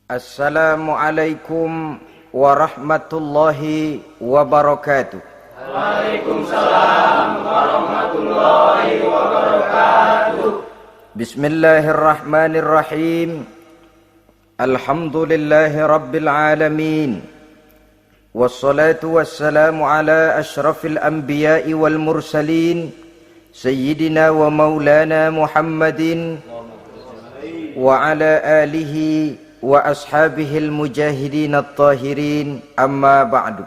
Assalamualaikum warahmatullahi wabarakatuh. Waalaikumsalam warahmatullahi wabarakatuh. Bismillahirrahmanirrahim. Alhamdulillahi rabbil alamin. Wassalatu wassalamu ala ashrafil anbiya'i wal mursalin Sayyidina wa maulana Muhammadin wa ala alihi wa ashabihil mujahidin at-tahirin, amma ba'du.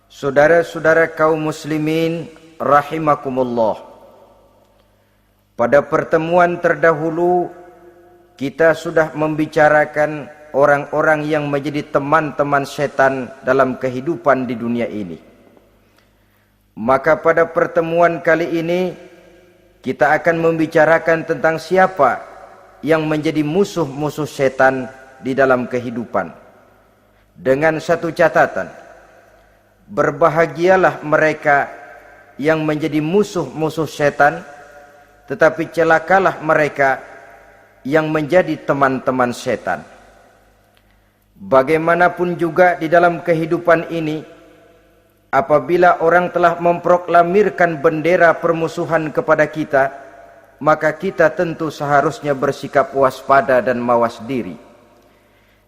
Saudara-saudara kaum muslimin rahimakumullah. Pada pertemuan terdahulu kita sudah membicarakan orang-orang yang menjadi teman-teman setan dalam kehidupan di dunia ini. Maka pada pertemuan kali ini kita akan membicarakan tentang siapa yang menjadi musuh-musuh setan di dalam kehidupan. Dengan satu catatan, berbahagialah mereka yang menjadi musuh-musuh setan, tetapi celakalah mereka yang menjadi teman-teman setan. Bagaimanapun juga di dalam kehidupan ini, apabila orang telah memproklamirkan bendera permusuhan kepada kita, maka kita tentu seharusnya bersikap waspada dan mawas diri.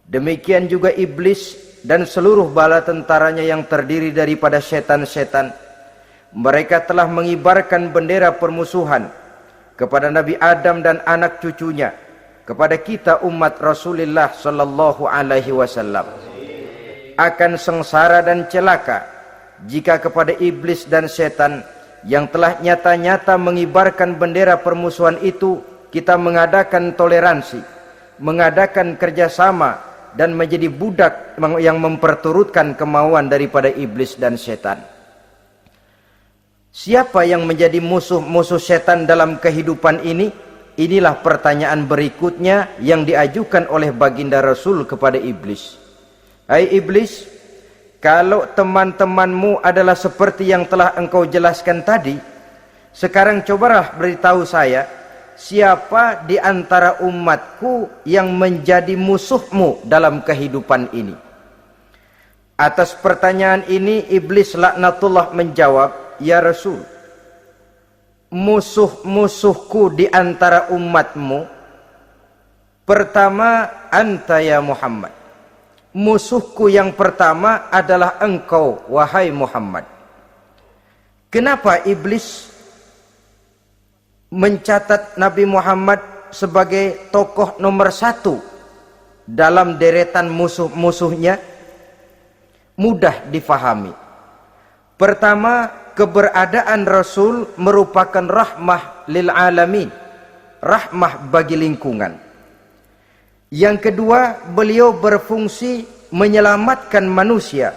Demikian juga iblis dan seluruh bala tentaranya yang terdiri daripada setan-setan. Mereka telah mengibarkan bendera permusuhan kepada Nabi Adam dan anak cucunya, kepada kita umat Rasulullah sallallahu alaihi wasallam. Akan sengsara dan celaka jika kepada iblis dan setan yang telah nyata-nyata mengibarkan bendera permusuhan itu kita mengadakan toleransi, mengadakan kerjasama, dan menjadi budak yang memperturutkan kemauan daripada iblis dan setan. Siapa yang menjadi musuh-musuh setan dalam kehidupan ini? Inilah pertanyaan berikutnya yang diajukan oleh baginda Rasul kepada iblis. Hai iblis, kalau teman-temanmu adalah seperti yang telah engkau jelaskan tadi, sekarang cobalah beritahu saya, siapa di antara umatku yang menjadi musuhmu dalam kehidupan ini? Atas pertanyaan ini, iblis laknatullah menjawab, ya Rasul, musuh-musuhku di antara umatmu, pertama, anta ya Muhammad. Musuhku yang pertama adalah engkau, wahai Muhammad. Kenapa iblis mencatat Nabi Muhammad sebagai tokoh nomor satu dalam deretan musuh-musuhnya? Mudah difahami. Pertama, keberadaan Rasul merupakan rahmah lil alamin, rahmah bagi lingkungan. Yang kedua, beliau berfungsi menyelamatkan manusia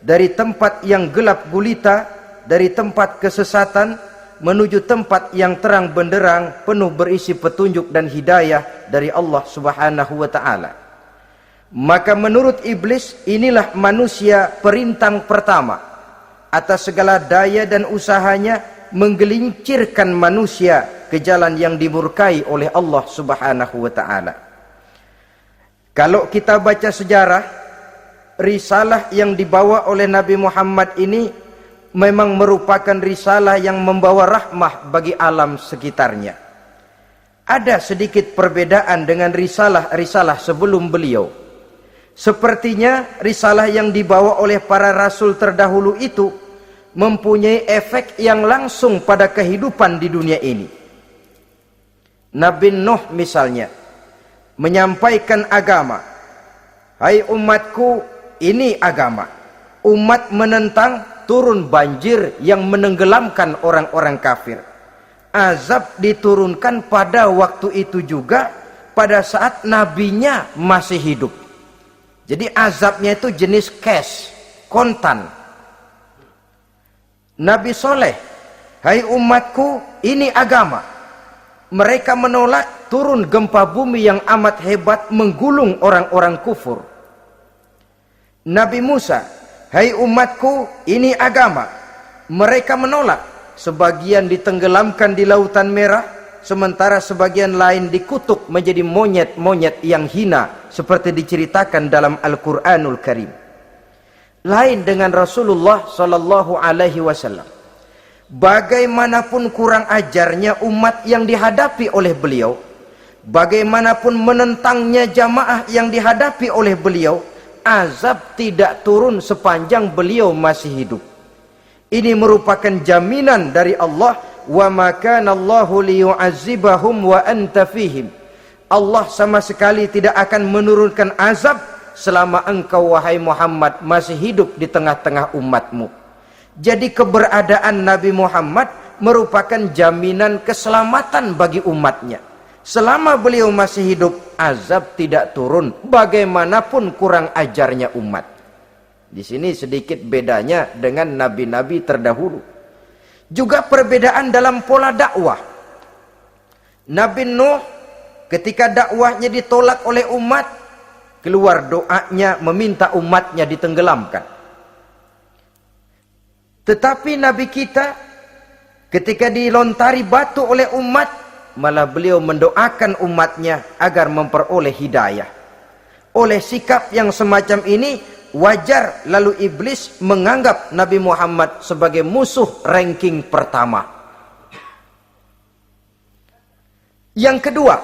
dari tempat yang gelap gulita, dari tempat kesesatan menuju tempat yang terang benderang, penuh berisi petunjuk dan hidayah dari Allah Subhanahu wa taala. Maka menurut iblis, inilah manusia perintang pertama atas segala daya dan usahanya menggelincirkan manusia ke jalan yang dimurkai oleh Allah Subhanahu wa taala. Kalau kita baca sejarah, risalah yang dibawa oleh Nabi Muhammad ini memang merupakan risalah yang membawa rahmah bagi alam sekitarnya. Ada sedikit perbedaan dengan risalah-risalah sebelum beliau. Sepertinya risalah yang dibawa oleh para rasul terdahulu itu mempunyai efek yang langsung pada kehidupan di dunia ini. Nabi Nuh misalnya menyampaikan agama. Hai umatku, ini agama. Umat menentang, turun banjir yang menenggelamkan orang-orang kafir. Azab diturunkan pada waktu itu juga, pada saat nabinya masih hidup. Jadi azabnya itu jenis cash, kontan. Nabi Soleh, hai umatku, ini agama. Mereka menolak, turun gempa bumi yang amat hebat menggulung orang-orang kufur. Nabi Musa, hai umatku, ini agama. Mereka menolak, sebagian ditenggelamkan di Lautan Merah, sementara sebagian lain dikutuk menjadi monyet-monyet yang hina seperti diceritakan dalam Al-Qur'anul Karim. Lain dengan Rasulullah sallallahu alaihi wasallam. Bagaimanapun kurang ajarnya umat yang dihadapi oleh beliau, bagaimanapun menentangnya jamaah yang dihadapi oleh beliau, azab tidak turun sepanjang beliau masih hidup. Ini merupakan jaminan dari Allah, wa ma kana Allahu liyu'azzibahum wa anta fihim. Allah sama sekali tidak akan menurunkan azab selama engkau wahai Muhammad masih hidup di tengah-tengah umatmu. Jadi keberadaan Nabi Muhammad merupakan jaminan keselamatan bagi umatnya. Selama beliau masih hidup, azab tidak turun bagaimanapun kurang ajarnya umat. Di sini sedikit bedanya dengan nabi-nabi terdahulu. Juga perbedaan dalam pola dakwah. Nabi Nuh ketika dakwahnya ditolak oleh umat, keluar doanya meminta umatnya ditenggelamkan. Tetapi Nabi kita ketika dilontari batu oleh umat, malah beliau mendoakan umatnya agar memperoleh hidayah. Oleh sikap yang semacam ini, wajar lalu iblis menganggap Nabi Muhammad sebagai musuh ranking pertama. Yang kedua,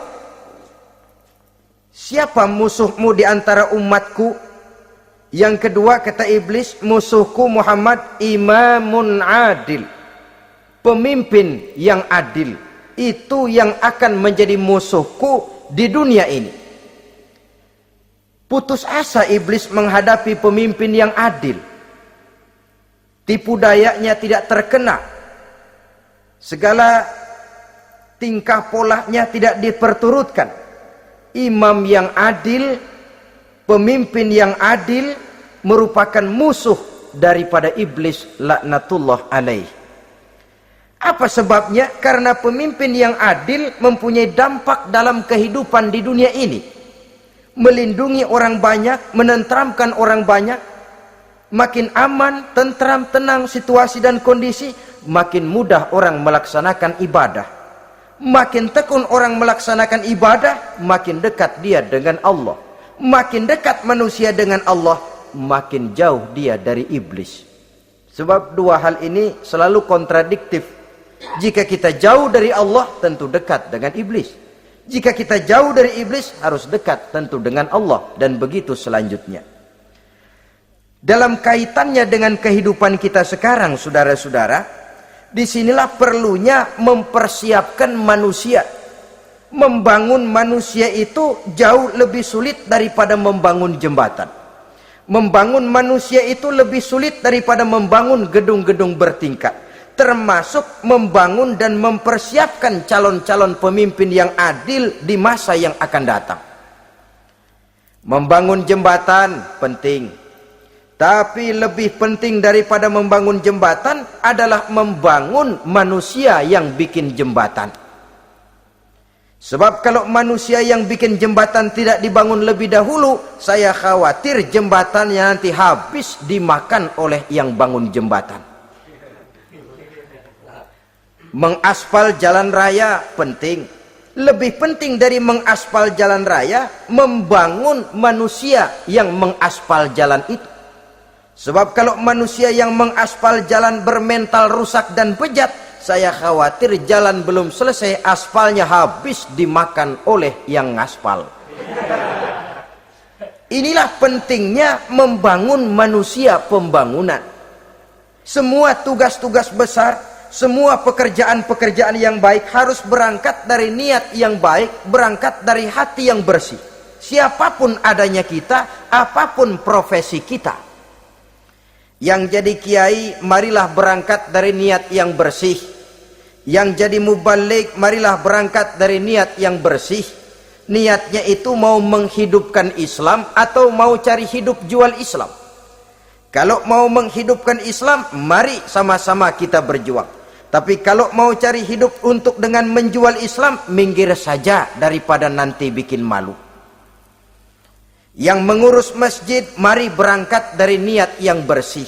siapa musuhmu di antara umatku? Yang kedua kata iblis, musuhku Muhammad imamun adil, pemimpin yang adil. Itu yang akan menjadi musuhku di dunia ini. Putus asa iblis menghadapi pemimpin yang adil. Tipu dayanya tidak terkena. Segala tingkah polanya tidak diperturutkan. Imam yang adil, pemimpin yang adil merupakan musuh daripada iblis laknatullah alaih. Apa sebabnya? Karena pemimpin yang adil mempunyai dampak dalam kehidupan di dunia ini. Melindungi orang banyak, menenteramkan orang banyak. Makin aman, tentram, tenang situasi dan kondisi, makin mudah orang melaksanakan ibadah. Makin tekun orang melaksanakan ibadah, makin dekat dia dengan Allah. Makin dekat manusia dengan Allah, makin jauh dia dari iblis. Sebab dua hal ini selalu kontradiktif. Jika kita jauh dari Allah, tentu dekat dengan iblis. Jika kita jauh dari iblis, harus dekat tentu dengan Allah. Dan begitu selanjutnya. Dalam kaitannya dengan kehidupan kita sekarang, saudara-saudara, disinilah perlunya mempersiapkan manusia. Membangun manusia itu jauh lebih sulit daripada membangun jembatan. Membangun manusia itu lebih sulit daripada membangun gedung-gedung bertingkat. Termasuk membangun dan mempersiapkan calon-calon pemimpin yang adil di masa yang akan datang. Membangun jembatan penting. Tapi lebih penting daripada membangun jembatan adalah membangun manusia yang bikin jembatan. Sebab kalau manusia yang bikin jembatan tidak dibangun lebih dahulu, saya khawatir jembatannya nanti habis dimakan oleh yang bangun jembatan. Mengaspal jalan raya penting. Lebih penting dari mengaspal jalan raya, membangun manusia yang mengaspal jalan itu. Sebab kalau manusia yang mengaspal jalan bermental rusak dan bejat, saya khawatir jalan belum selesai, aspalnya habis dimakan oleh yang ngaspal. Inilah pentingnya membangun manusia pembangunan. Semua tugas-tugas besar, semua pekerjaan-pekerjaan yang baik harus berangkat dari niat yang baik, berangkat dari hati yang bersih. Siapapun adanya kita, apapun profesi kita. Yang jadi kiai, marilah berangkat dari niat yang bersih. Yang jadi mubalik, marilah berangkat dari niat yang bersih. Niatnya itu mau menghidupkan Islam atau mau cari hidup jual Islam. Kalau mau menghidupkan Islam, mari sama-sama kita berjuang. Tapi kalau mau cari hidup untuk dengan menjual Islam, minggir saja daripada nanti bikin malu. Yang mengurus masjid, mari berangkat dari niat yang bersih.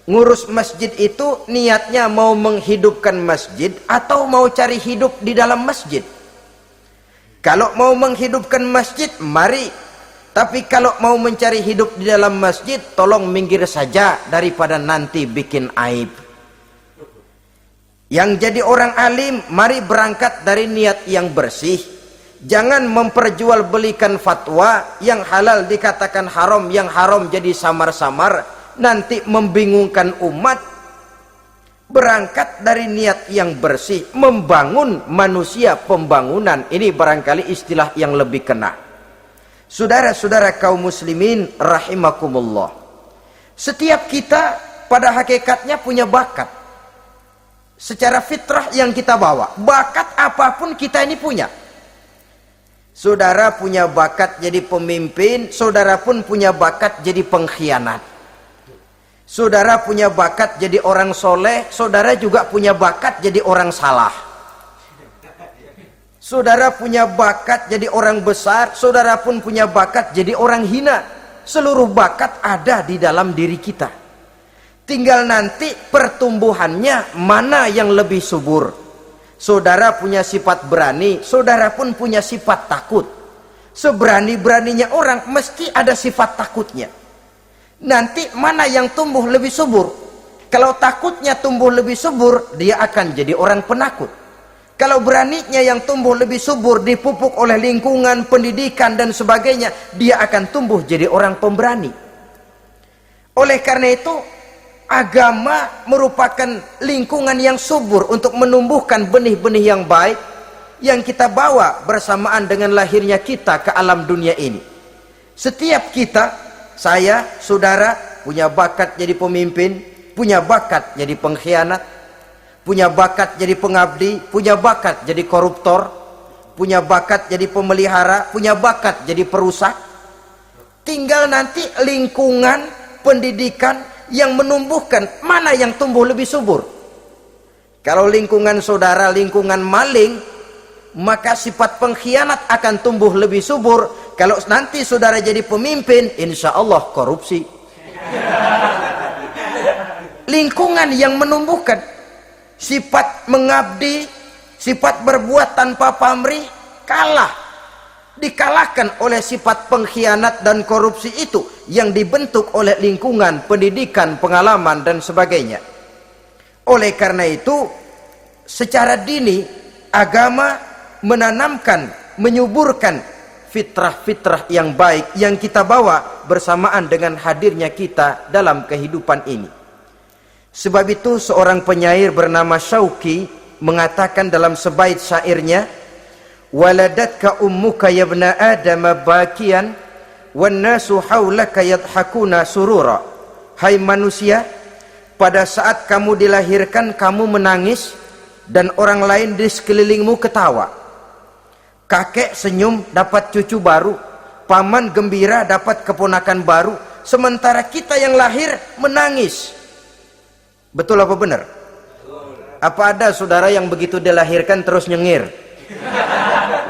ngurus masjid itu niatnya mau menghidupkan masjid atau mau cari hidup di dalam masjid. Kalau mau menghidupkan masjid, mari. Tapi kalau mau mencari hidup di dalam masjid, tolong minggir saja daripada nanti bikin aib. Yang jadi orang alim, mari berangkat dari niat yang bersih. Jangan memperjualbelikan fatwa, yang halal dikatakan haram, yang haram jadi samar-samar, nanti membingungkan umat. Berangkat dari niat yang bersih, membangun manusia, pembangunan. Ini barangkali istilah yang lebih kena. Saudara-saudara kaum muslimin rahimakumullah, setiap kita pada hakikatnya punya bakat secara fitrah yang kita bawa. Bakat apapun kita ini punya. Saudara punya bakat jadi pemimpin, saudara pun punya bakat jadi pengkhianat. Saudara punya bakat jadi orang soleh, saudara juga punya bakat jadi orang salah. Saudara punya bakat jadi orang besar, saudara pun punya bakat jadi orang hina. Seluruh bakat ada di dalam diri kita. Tinggal nanti pertumbuhannya mana yang lebih subur. Saudara punya sifat berani, saudara pun punya sifat takut. Seberani-beraninya orang mesti ada sifat takutnya. Nanti mana yang tumbuh lebih subur? Kalau takutnya tumbuh lebih subur, dia akan jadi orang penakut. Kalau beraninya yang tumbuh lebih subur, dipupuk oleh lingkungan, pendidikan dan sebagainya, dia akan tumbuh jadi orang pemberani. Oleh karena itu, agama merupakan lingkungan yang subur untuk menumbuhkan benih-benih yang baik yang kita bawa bersamaan dengan lahirnya kita ke alam dunia ini. Setiap kita, saya, saudara, punya bakat jadi pemimpin, punya bakat jadi pengkhianat, punya bakat jadi pengabdi, punya bakat jadi koruptor, punya bakat jadi pemelihara, punya bakat jadi perusak. Tinggal nanti lingkungan pendidikan yang menumbuhkan mana yang tumbuh lebih subur. Kalau lingkungan saudara lingkungan maling, maka sifat pengkhianat akan tumbuh lebih subur. Kalau nanti saudara jadi pemimpin, insya Allah korupsi. Lingkungan yang menumbuhkan sifat mengabdi, sifat berbuat tanpa pamrih, dikalahkan oleh sifat pengkhianat dan korupsi itu yang dibentuk oleh lingkungan, pendidikan, pengalaman dan sebagainya. Oleh karena itu, secara dini agama menanamkan, menyuburkan fitrah-fitrah yang baik yang kita bawa bersamaan dengan hadirnya kita dalam kehidupan ini. Sebab itu seorang penyair bernama Syauqi mengatakan dalam sebaik syairnya, waladatka ummuka ya ibna adam bakian wan nasu haulaka yadhakuna surura. Hai manusia, pada saat kamu dilahirkan kamu menangis dan orang lain di sekelilingmu ketawa. Kakek senyum dapat cucu baru, paman gembira dapat keponakan baru, sementara kita yang lahir menangis. Betul apa benar? Apa ada saudara yang begitu dilahirkan terus nyengir?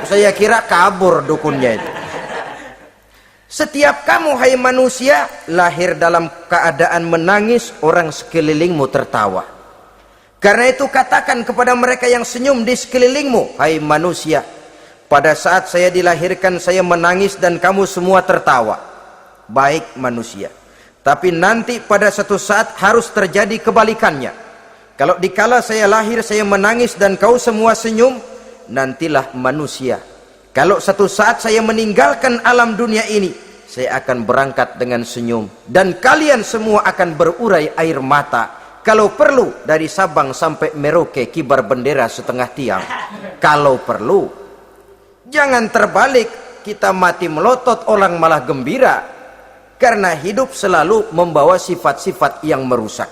Saya kira kabur dukunnya itu. Setiap kamu hai manusia lahir dalam keadaan menangis, orang sekelilingmu tertawa. Karena itu katakan kepada mereka yang senyum di sekelilingmu, hai manusia, pada saat saya dilahirkan saya menangis dan kamu semua tertawa. Baik manusia. Tapi nanti pada satu saat harus terjadi kebalikannya. Kalau dikala saya lahir saya menangis dan kau semua senyum, nantilah manusia. Kalau satu saat saya meninggalkan alam dunia ini, saya akan berangkat dengan senyum. Dan kalian semua akan berurai air mata. Kalau perlu dari Sabang sampai Merauke kibar bendera setengah tiang. Kalau perlu. Jangan terbalik, kita mati melotot orang malah gembira. Karena hidup selalu membawa sifat-sifat yang merusak.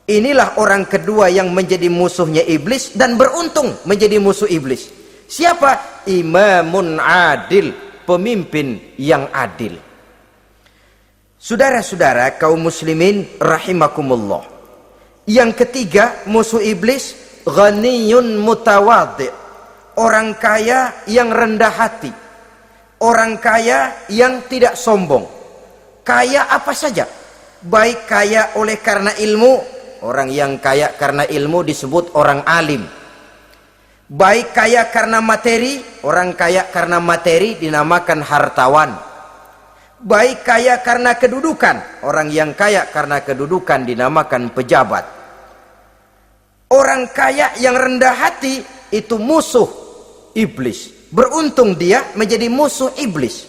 Inilah orang kedua yang menjadi musuhnya iblis dan beruntung menjadi musuh iblis. Siapa? Imamun adil, pemimpin yang adil. Saudara-saudara kaum muslimin rahimakumullah. Yang ketiga musuh iblis, ghaniyun mutawadhi, orang kaya yang rendah hati, orang kaya yang tidak sombong. Kaya apa saja, Baik kaya oleh karena ilmu, orang yang kaya karena ilmu disebut orang alim. Baik kaya karena materi, orang kaya karena materi dinamakan hartawan. Baik kaya karena kedudukan, orang yang kaya karena kedudukan dinamakan pejabat. Orang kaya yang rendah hati itu musuh iblis. Beruntung dia menjadi musuh iblis.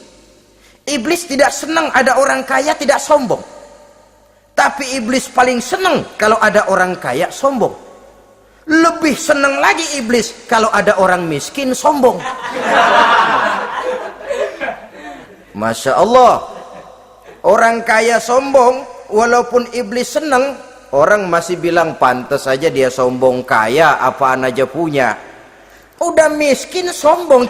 Iblis tidak senang ada orang kaya tidak sombong. Tapi iblis paling senang kalau ada orang kaya sombong. Lebih senang lagi iblis kalau ada orang miskin sombong. Masya Allah. Orang kaya sombong, walaupun iblis senang, orang masih bilang pantas saja dia sombong, kaya apaan aja punya. Udah miskin sombong,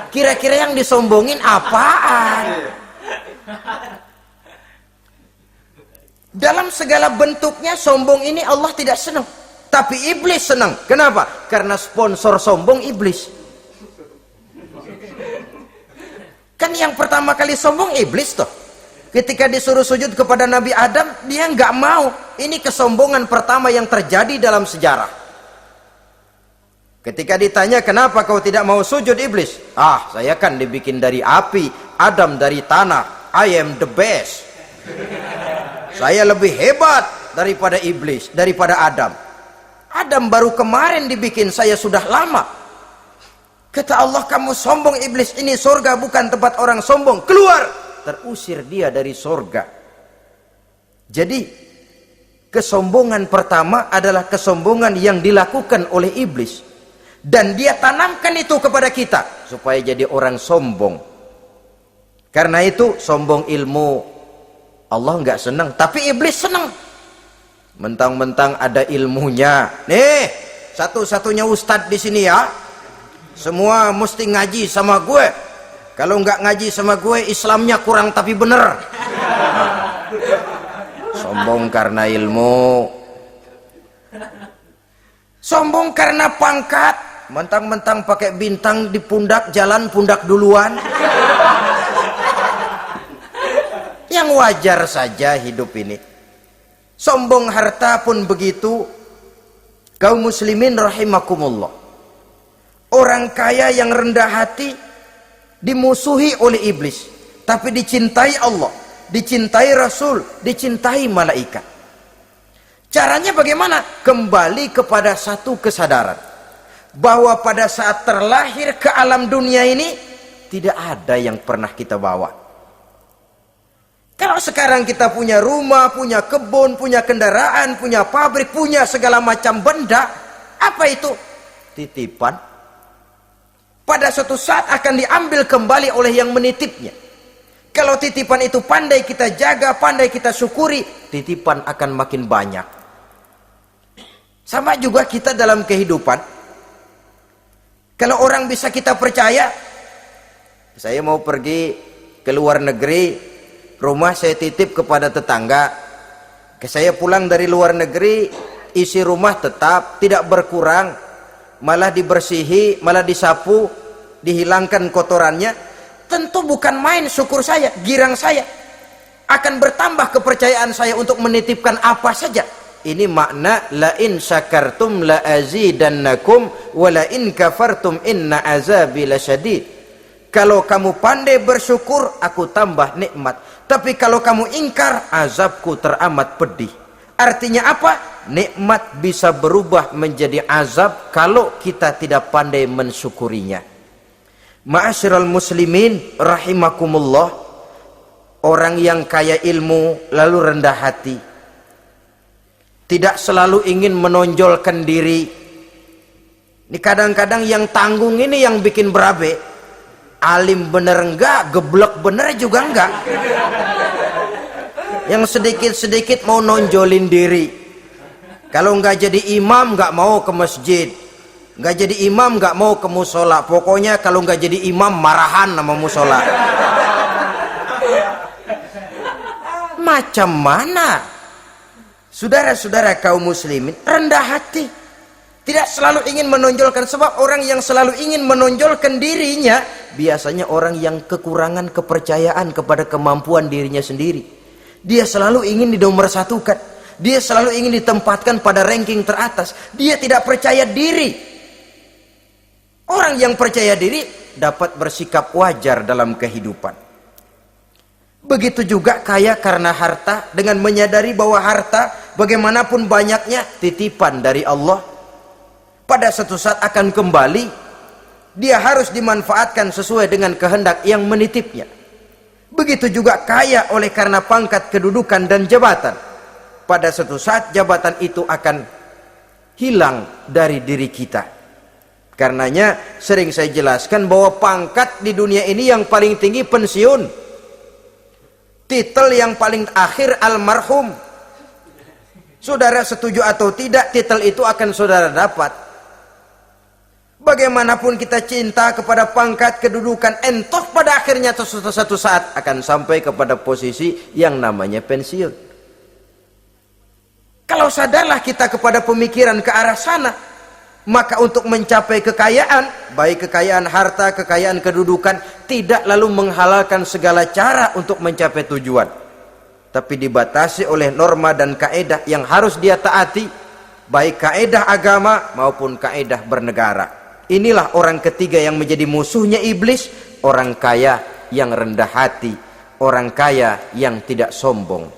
kira-kira yang disombongin apaan? Dalam segala bentuknya sombong ini Allah tidak senang, tapi iblis senang. Kenapa? Karena sponsor sombong iblis. Kan yang pertama kali sombong iblis toh. Ketika disuruh sujud kepada Nabi Adam, dia nggak mau. Ini kesombongan pertama yang terjadi dalam sejarah. Ketika ditanya, kenapa kau tidak mau sujud iblis? Ah, saya kan dibikin dari api, Adam dari tanah. I am the best. Saya lebih hebat daripada iblis, daripada Adam. Adam baru kemarin dibikin, saya sudah lama. Kata Allah, kamu sombong iblis, ini surga bukan tempat orang sombong, keluar. Terusir dia dari surga. Jadi kesombongan pertama adalah kesombongan yang dilakukan oleh iblis, dan dia tanamkan itu kepada kita supaya jadi orang sombong. Karena itu sombong ilmu Allah nggak senang, tapi iblis senang. Mentang-mentang ada ilmunya. Nih, satu-satunya ustadz di sini ya. Semua mesti ngaji sama gue. Kalau nggak ngaji sama gue, Islamnya kurang tapi bener. Sombong karena ilmu. Sombong karena pangkat. Mentang-mentang pakai bintang di pundak, jalan pundak duluan. Yang wajar saja hidup ini. Sombong harta pun begitu. Kaum muslimin rahimakumullah. Orang kaya yang rendah hati dimusuhi oleh iblis, tapi dicintai Allah, dicintai Rasul, dicintai malaikat. Caranya bagaimana? Kembali kepada satu kesadaran bahwa pada saat terlahir ke alam dunia ini tidak ada yang pernah kita bawa. Kalau sekarang kita punya rumah, punya kebun, punya kendaraan, punya pabrik, punya segala macam benda, apa itu? Titipan. Pada suatu saat akan diambil kembali oleh yang menitipnya. Kalau titipan itu pandai kita jaga, pandai kita syukuri, titipan akan makin banyak. Sama juga kita dalam kehidupan. Kalau orang bisa kita percaya, saya mau pergi ke luar negeri, rumah saya titip kepada tetangga. Saya pulang dari luar negeri, isi rumah tetap tidak berkurang, malah dibersihi, malah disapu, dihilangkan kotorannya. Tentu bukan main syukur saya, girang saya. Akan bertambah kepercayaan saya untuk menitipkan apa saja. Ini makna la in syakartum la azidannakum wa la in kafartum inna azabi lasyadid. Kalau kamu pandai bersyukur, aku tambah nikmat. Tapi kalau kamu ingkar, azabku teramat pedih. Artinya apa? Nikmat bisa berubah menjadi azab kalau kita tidak pandai mensyukurinya. Ma'asyiral muslimin rahimakumullah. Orang yang kaya ilmu lalu rendah hati, tidak selalu ingin menonjolkan diri. Ini kadang-kadang yang tanggung ini yang bikin berabe. Alim bener enggak, geblek bener juga enggak. Yang sedikit-sedikit mau nonjolin diri. Kalau enggak jadi imam enggak mau ke masjid, enggak jadi imam enggak mau ke musola. Pokoknya kalau enggak jadi imam marahan sama musola. Macam mana? Saudara-saudara kaum muslimin, rendah hati. Tidak selalu ingin menonjolkan, sebab orang yang selalu ingin menonjolkan dirinya biasanya orang yang kekurangan kepercayaan kepada kemampuan dirinya sendiri. Dia selalu ingin dinomorsatukan. Dia selalu ingin ditempatkan pada ranking teratas. Dia tidak percaya diri. Orang yang percaya diri dapat bersikap wajar dalam kehidupan. Begitu juga kaya karena harta, dengan menyadari bahwa harta bagaimanapun banyaknya titipan dari Allah. Pada suatu saat akan kembali. Dia harus dimanfaatkan sesuai dengan kehendak yang menitipnya. Begitu juga kaya oleh karena pangkat, kedudukan, dan jabatan. Pada suatu saat jabatan itu akan hilang dari diri kita. Karenanya sering saya jelaskan bahwa pangkat di dunia ini yang paling tinggi pensiun. Titel yang paling akhir almarhum. Saudara setuju atau tidak, titel itu akan saudara dapat. Bagaimanapun kita cinta kepada pangkat, kedudukan, entah pada akhirnya satu saat akan sampai kepada posisi yang namanya pensiun. Kalau sadarlah kita kepada pemikiran ke arah sana, maka untuk mencapai kekayaan, baik kekayaan harta, kekayaan kedudukan, tidak lalu menghalalkan segala cara untuk mencapai tujuan, tapi dibatasi oleh norma dan kaedah yang harus dia taati, baik kaedah agama maupun kaedah bernegara. Inilah orang ketiga yang menjadi musuhnya iblis, orang kaya yang rendah hati, orang kaya yang tidak sombong.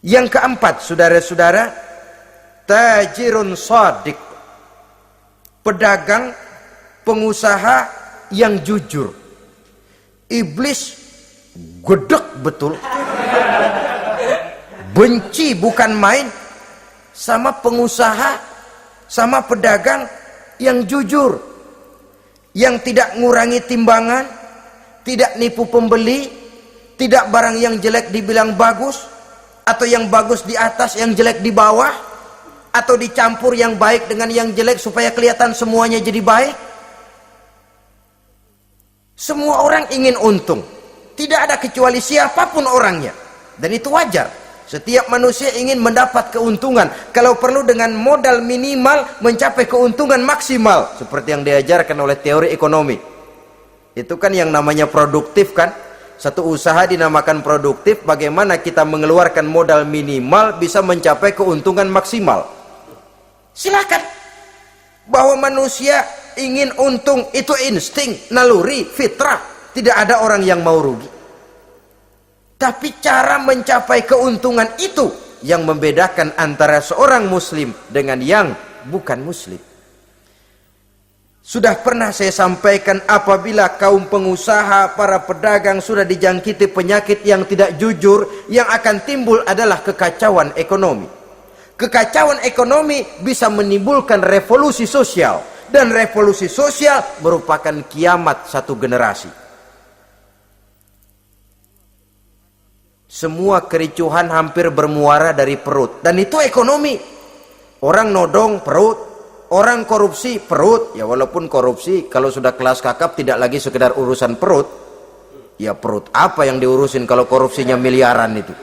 Yang keempat, saudara-saudara, tajirun shadiq, pedagang, pengusaha yang jujur. Iblis gedek betul, benci bukan main sama pengusaha, sama pedagang yang jujur, yang tidak ngurangi timbangan, tidak nipu pembeli, tidak barang yang jelek dibilang bagus, atau yang bagus di atas yang jelek di bawah, atau dicampur yang baik dengan yang jelek supaya kelihatan semuanya jadi baik. Semua orang ingin untung, tidak ada kecuali siapapun orangnya, dan itu wajar. Setiap manusia ingin mendapat keuntungan, kalau perlu dengan modal minimal mencapai keuntungan maksimal, seperti yang diajarkan oleh teori ekonomi. Itu kan yang namanya produktif kan. Satu usaha dinamakan produktif, bagaimana kita mengeluarkan modal minimal bisa mencapai keuntungan maksimal. Silakan. Bahwa manusia ingin untung itu insting, naluri, fitrah. Tidak ada orang yang mau rugi. Tapi cara mencapai keuntungan itu yang membedakan antara seorang muslim dengan yang bukan muslim. Sudah pernah saya sampaikan, apabila kaum pengusaha, para pedagang sudah dijangkiti penyakit yang tidak jujur, yang akan timbul adalah kekacauan ekonomi. Kekacauan ekonomi bisa menimbulkan revolusi sosial, dan revolusi sosial merupakan kiamat satu generasi. Semua kericuhan hampir bermuara dari perut, dan itu ekonomi. Orang nodong perut, orang korupsi perut. Ya walaupun korupsi kalau sudah kelas kakap tidak lagi sekedar urusan perut. Ya perut apa yang diurusin kalau korupsinya miliaran itu?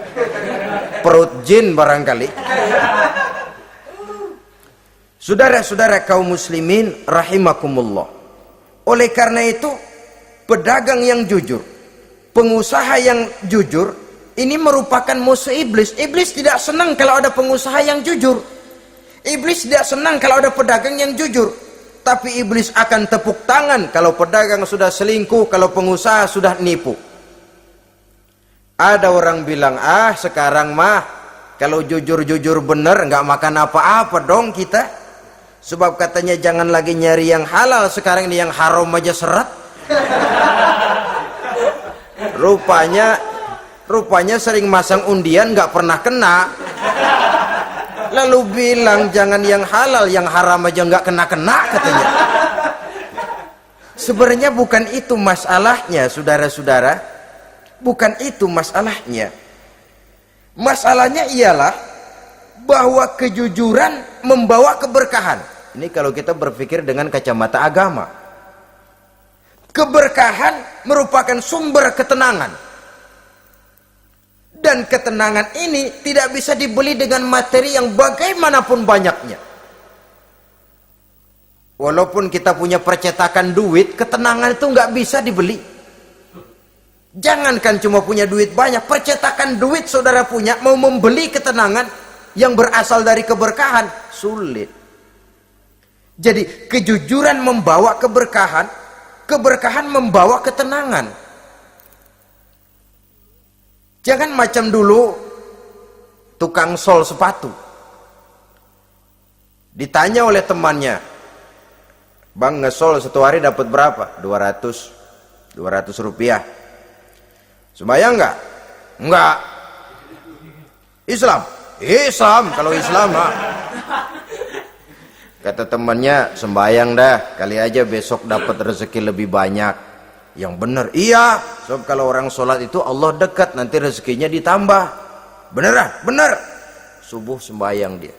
Perut jin barangkali. Saudara-saudara kaum muslimin rahimakumullah. Oleh karena itu, pedagang yang jujur, pengusaha yang jujur, ini merupakan musuh iblis. Iblis tidak senang kalau ada pengusaha yang jujur. Iblis tidak senang kalau ada pedagang yang jujur. Tapi iblis akan tepuk tangan kalau pedagang sudah selingkuh, kalau pengusaha sudah nipu. Ada orang bilang, sekarang mah kalau jujur-jujur bener nggak makan apa-apa dong kita. Sebab katanya jangan lagi nyari yang halal, sekarang ini yang haram aja seret. Rupanya sering masang undian nggak pernah kena. Lalu bilang jangan yang halal, yang haram aja nggak kena-kena katanya. Sebenarnya bukan itu masalahnya, saudara-saudara. Bukan itu masalahnya. Masalahnya ialah bahwa kejujuran membawa keberkahan. Ini kalau kita berpikir dengan kacamata agama. Keberkahan merupakan sumber ketenangan. Dan ketenangan ini tidak bisa dibeli dengan materi yang bagaimanapun banyaknya. Walaupun kita punya percetakan duit, ketenangan itu nggak bisa dibeli. Jangankan cuma punya duit banyak, percetakan duit saudara punya, mau membeli ketenangan yang berasal dari keberkahan, sulit. Jadi kejujuran membawa keberkahan, keberkahan membawa ketenangan. Jangan macam dulu tukang sol sepatu. Ditanya oleh temannya, "Bang, ngesol satu hari dapat berapa?" 200 rupiah. Sembayang enggak? Enggak. Islam? Islam, kalau Islam mah. Kata temannya, "Sembayang dah, kali aja besok dapat rezeki lebih banyak." Yang benar, iya. Sebab kalau orang sholat itu Allah dekat, nanti rezekinya ditambah. Beneran? Bener. Subuh sembayang dia.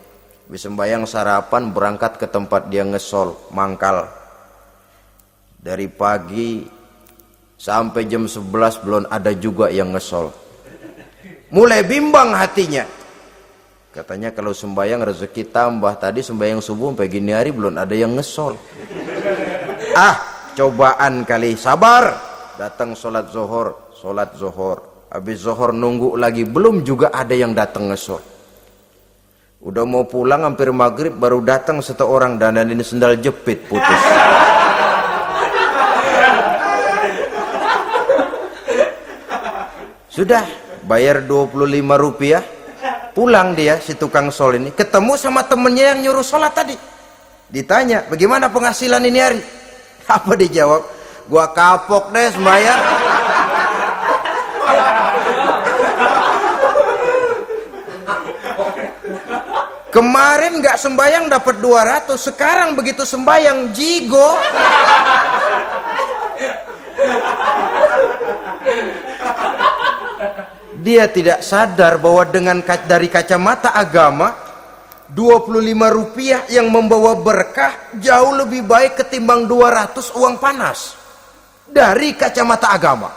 Habis sembayang sarapan, berangkat ke tempat dia ngesol, mangkal. Dari pagi sampai jam 11 belum ada juga yang ngesol. Mulai bimbang hatinya. Katanya kalau sembayang rezeki tambah. Tadi sembayang subuh sampai gini hari belum ada yang ngesol. Cobaan kali, sabar. Datang sholat zohor. Habis zohor nunggu lagi, belum juga ada yang datang ngesol. Udah mau pulang hampir maghrib, baru datang satu orang dandanin sendal jepit putus. Sudah bayar 25 rupiah, pulang dia si tukang sol ini, ketemu sama temennya yang nyuruh sholat tadi. Ditanya, "Bagaimana penghasilan ini hari?" Apa dijawab? "Gua kapok deh sembahyang." Kemarin nggak sembahyang dapat 200, sekarang begitu sembahyang jigo. Dia tidak sadar bahwa dengan dari kacamata agama, 25 rupiah yang membawa berkah jauh lebih baik ketimbang 200 uang panas. Dari kacamata agama,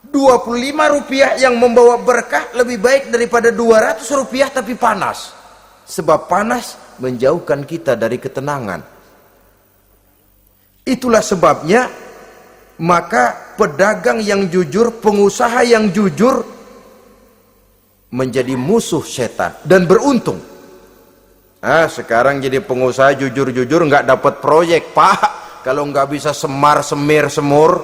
25 rupiah yang membawa berkah lebih baik daripada 200 rupiah tapi panas. Sebab panas menjauhkan kita dari ketenangan. Itulah sebabnya maka pedagang yang jujur, pengusaha yang jujur menjadi musuh setan dan beruntung. Sekarang jadi pengusaha jujur-jujur nggak dapat proyek, Pak, kalau nggak bisa semir semur.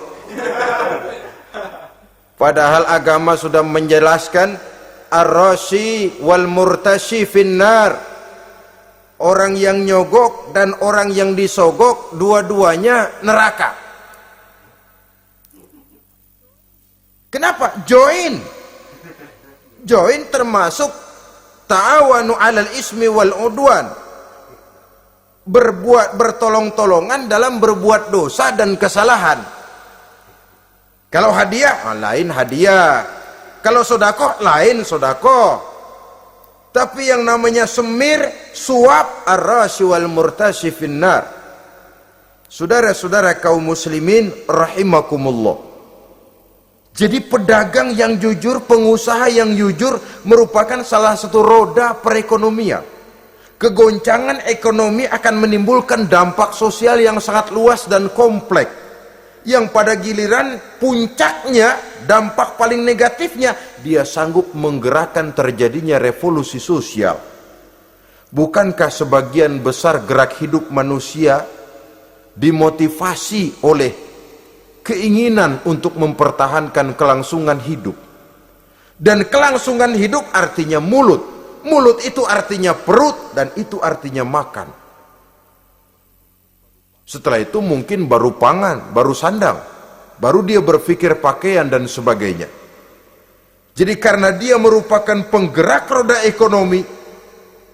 Padahal agama sudah menjelaskan ar-rashi wal murtashi finnar. Orang yang nyogok dan orang yang disogok dua-duanya neraka. Kenapa? Join termasuk ta'awanu 'alal ismi wal udwan. Bertolong-tolongan dalam berbuat dosa dan kesalahan. Kalau hadiah, lain hadiah. Kalau sedekah, lain sedekah. Tapi yang namanya semir, suap, ar-rashi wal murtashi finnar. Saudara-saudara kaum muslimin rahimakumullah. Jadi pedagang yang jujur, pengusaha yang jujur merupakan salah satu roda perekonomian. Kegoncangan ekonomi akan menimbulkan dampak sosial yang sangat luas dan kompleks. Yang pada giliran puncaknya, dampak paling negatifnya, dia sanggup menggerakkan terjadinya revolusi sosial. Bukankah sebagian besar gerak hidup manusia dimotivasi oleh keinginan untuk mempertahankan kelangsungan hidup? Dan kelangsungan hidup artinya mulut. Mulut itu artinya perut, dan itu artinya makan. Setelah itu mungkin baru pangan, baru sandang, baru dia berpikir pakaian dan sebagainya. Jadi karena dia merupakan penggerak roda ekonomi,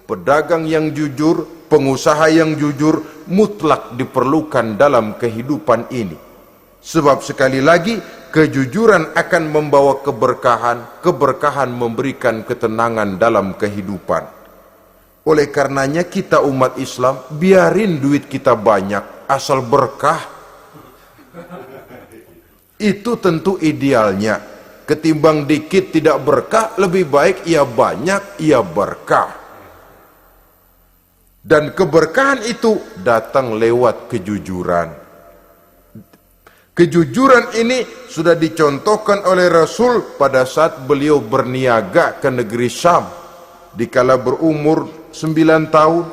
pedagang yang jujur, pengusaha yang jujur mutlak diperlukan dalam kehidupan ini. Sebab sekali lagi, kejujuran akan membawa keberkahan, keberkahan memberikan ketenangan dalam kehidupan. Oleh karenanya kita umat Islam, biarin duit kita banyak, asal berkah. Itu tentu idealnya. Ketimbang dikit tidak berkah, lebih baik ia banyak, ia berkah. Dan keberkahan itu datang lewat kejujuran. Kejujuran ini sudah dicontohkan oleh Rasul pada saat beliau berniaga ke negeri Syam dikala berumur 9 tahun,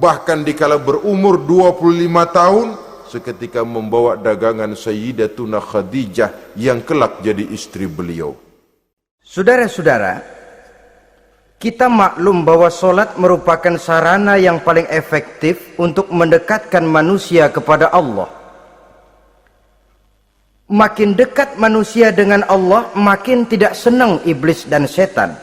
bahkan dikala berumur 25 tahun seketika membawa dagangan Sayyidatuna Khadijah yang kelak jadi istri beliau. Saudara-saudara, kita maklum bahwa solat merupakan sarana yang paling efektif untuk mendekatkan manusia kepada Allah. Makin dekat manusia dengan Allah, makin tidak senang iblis dan setan.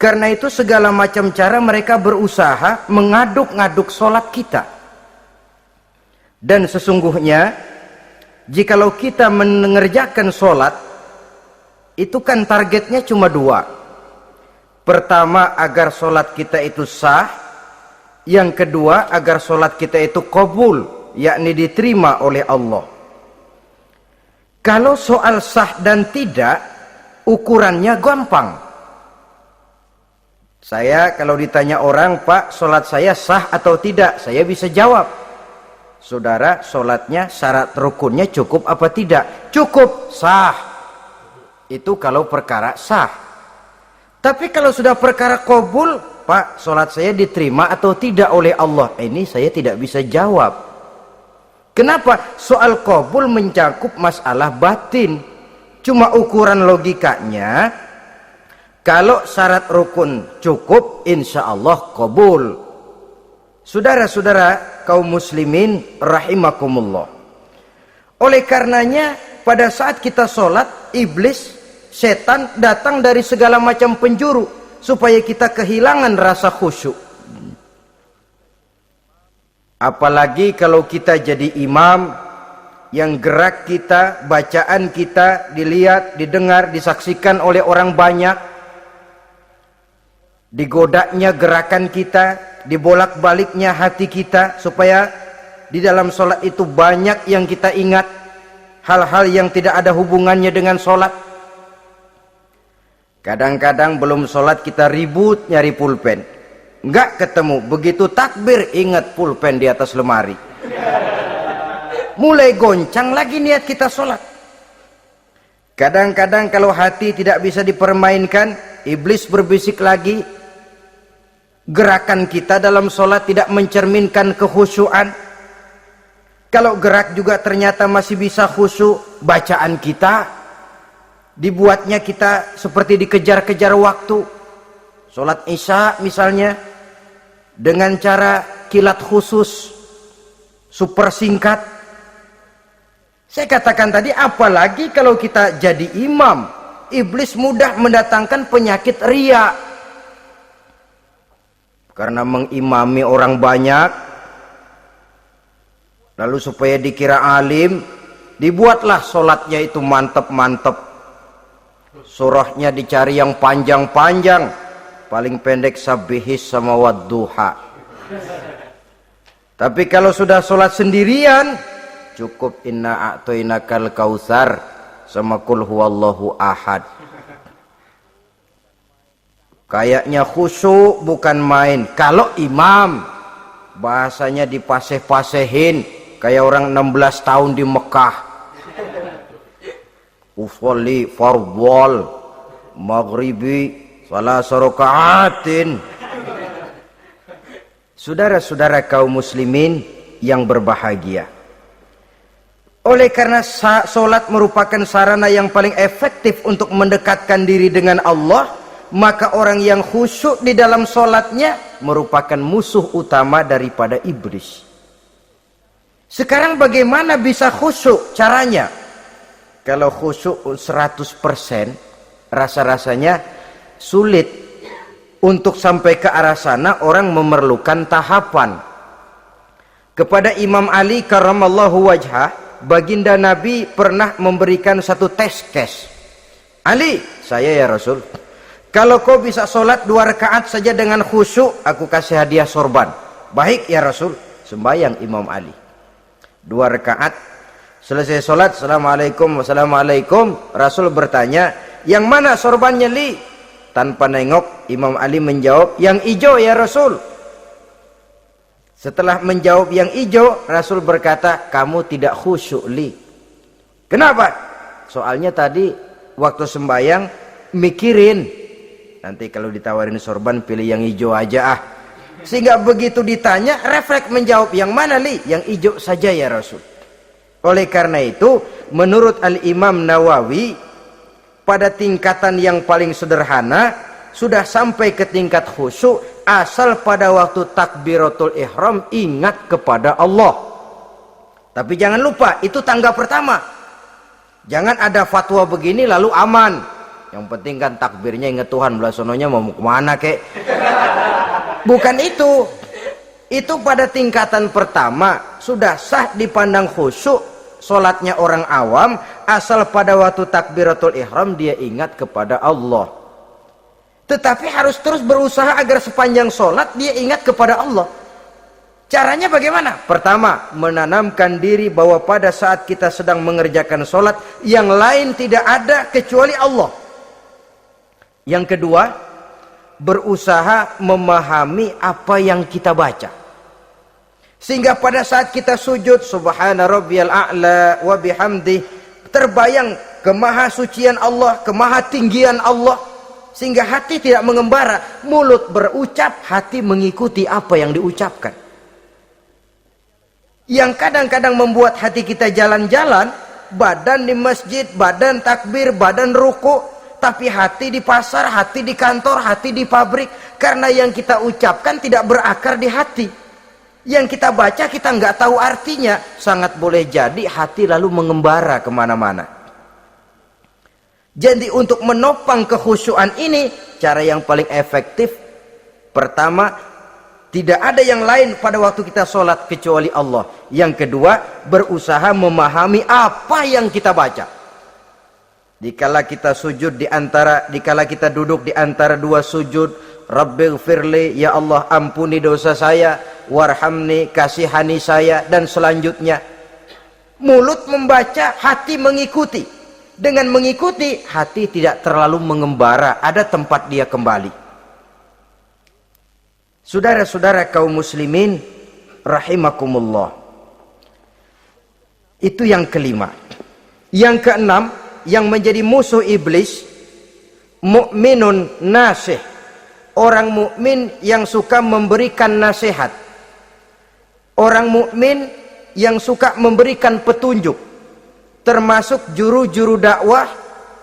Karena itu segala macam cara mereka berusaha mengaduk-ngaduk solat kita. Dan sesungguhnya, jikalau kita mengerjakan solat, itu kan targetnya cuma 2. Pertama, agar solat kita itu sah. Yang kedua, agar solat kita itu qabul, yakni diterima oleh Allah. Kalau soal sah dan tidak, ukurannya gampang. Saya kalau ditanya orang, Pak, solat saya sah atau tidak? Saya bisa jawab. Saudara, solatnya syarat rukunnya cukup apa tidak? Cukup, sah. Itu kalau perkara sah. Tapi kalau sudah perkara qabul, Pak, solat saya diterima atau tidak oleh Allah? Ini saya tidak bisa jawab. Kenapa? Soal qabul mencakup masalah batin. Cuma ukuran logikanya, kalau syarat rukun cukup, insya Allah qabul. Saudara-saudara kaum muslimin rahimakumullah. Oleh karenanya, pada saat kita sholat, iblis, setan datang dari segala macam penjuru supaya kita kehilangan rasa khusyuk. Apalagi kalau kita jadi imam yang gerak kita, bacaan kita dilihat, didengar, disaksikan oleh orang banyak, digodanya gerakan kita, dibolak-baliknya hati kita, supaya di dalam sholat itu banyak yang kita ingat, hal-hal yang tidak ada hubungannya dengan sholat. Kadang-kadang belum sholat kita ribut nyari pulpen, nggak ketemu, begitu takbir ingat pulpen di atas lemari, mulai goncang lagi niat kita sholat. Kadang-kadang kalau hati tidak bisa dipermainkan, iblis berbisik lagi, gerakan kita dalam sholat tidak mencerminkan kekhusyuan. Kalau gerak juga ternyata masih bisa khusyuk, bacaan kita dibuatnya kita seperti dikejar-kejar waktu. Sholat Isya misalnya, dengan cara kilat khusus, super singkat. Saya katakan tadi, apalagi kalau kita jadi imam, iblis mudah mendatangkan penyakit riya. Karena mengimami orang banyak, lalu supaya dikira alim, dibuatlah sholatnya itu mantep-mantep. Surahnya dicari yang panjang-panjang, paling pendek sabihis sama wadduha. Tapi kalau sudah sholat sendirian, cukup inna a'toinakal kautsar sama kul huwallahu ahad. Kayaknya khusyuk bukan main. Kalau imam, bahasanya dipaseh-pasehin kayak orang 16 tahun di Mekah. Usolli fardhol maghribi salah sarokaatin. Saudara-saudara kaum muslimin yang berbahagia, oleh karena solat merupakan sarana yang paling efektif untuk mendekatkan diri dengan Allah, maka orang yang khusyuk di dalam solatnya merupakan musuh utama daripada iblis. Sekarang bagaimana bisa khusyuk caranya? Kalau khusyuk 100%, rasa-rasanya sulit. Untuk sampai ke arah sana orang memerlukan tahapan. Kepada Imam Ali karramallahu wajhah, baginda Nabi pernah memberikan satu tes case. Ali, saya ya Rasul, kalau kau bisa sholat 2 rakaat saja dengan khusyuk, aku kasih hadiah sorban. Baik ya Rasul. Sembayang Imam Ali 2 rakaat, selesai sholat, assalamualaikum wassalamualaikum. Rasul bertanya, yang mana sorbannya Li? Tanpa nengok, Imam Ali menjawab, yang hijau ya Rasul. Setelah menjawab yang hijau, Rasul berkata, kamu tidak khusyuk Li. Kenapa? Soalnya tadi waktu sembahyang mikirin, nanti kalau ditawarin sorban pilih yang hijau aja ah. Sehingga begitu ditanya refleks menjawab, yang mana li? Yang hijau saja ya Rasul. Oleh karena itu menurut Al-Imam Nawawi, pada tingkatan yang paling sederhana sudah sampai ke tingkat khusyuk asal pada waktu takbiratul ihram ingat kepada Allah. Tapi jangan lupa itu tangga pertama. Jangan ada fatwa begini lalu aman. Yang penting kan takbirnya ingat Tuhan, belah sononya mau kemana kek. Bukan itu. Itu pada tingkatan pertama sudah sah dipandang khusyuk solatnya orang awam asal pada waktu takbiratul ihram dia ingat kepada Allah. Tetapi harus terus berusaha agar sepanjang solat dia ingat kepada Allah. Caranya bagaimana? Pertama, menanamkan diri bahwa pada saat kita sedang mengerjakan solat yang lain tidak ada kecuali Allah. Yang kedua, berusaha memahami apa yang kita baca. Sehingga pada saat kita sujud subhana rabbiyal a'la wa bihamdi, terbayang kemahasucian Allah, kemahatinggian Allah, sehingga hati tidak mengembara, mulut berucap, hati mengikuti apa yang diucapkan. Yang kadang-kadang membuat hati kita jalan-jalan, badan di masjid, badan takbir, badan ruku, tapi hati di pasar, hati di kantor, hati di pabrik, karena yang kita ucapkan tidak berakar di hati. Yang kita baca kita nggak tahu artinya, sangat boleh jadi hati lalu mengembara kemana-mana. Jadi untuk menopang kekhusyuan ini, cara yang paling efektif, pertama, tidak ada yang lain pada waktu kita sholat kecuali Allah. Yang kedua, berusaha memahami apa yang kita baca. Dikala kita sujud dikala kita duduk di antara dua sujud, Rabbighfirli, ya Allah ampuni dosa saya, warhamni, kasihani saya, dan selanjutnya. Mulut membaca, hati mengikuti. Dengan mengikuti, hati tidak terlalu mengembara, ada tempat dia kembali. Saudara-saudara kaum muslimin rahimakumullah. Itu yang kelima. Yang keenam, yang menjadi musuh iblis, mukminun nasih. Orang mukmin yang suka memberikan nasihat. Orang mukmin yang suka memberikan petunjuk. Termasuk juru-juru dakwah,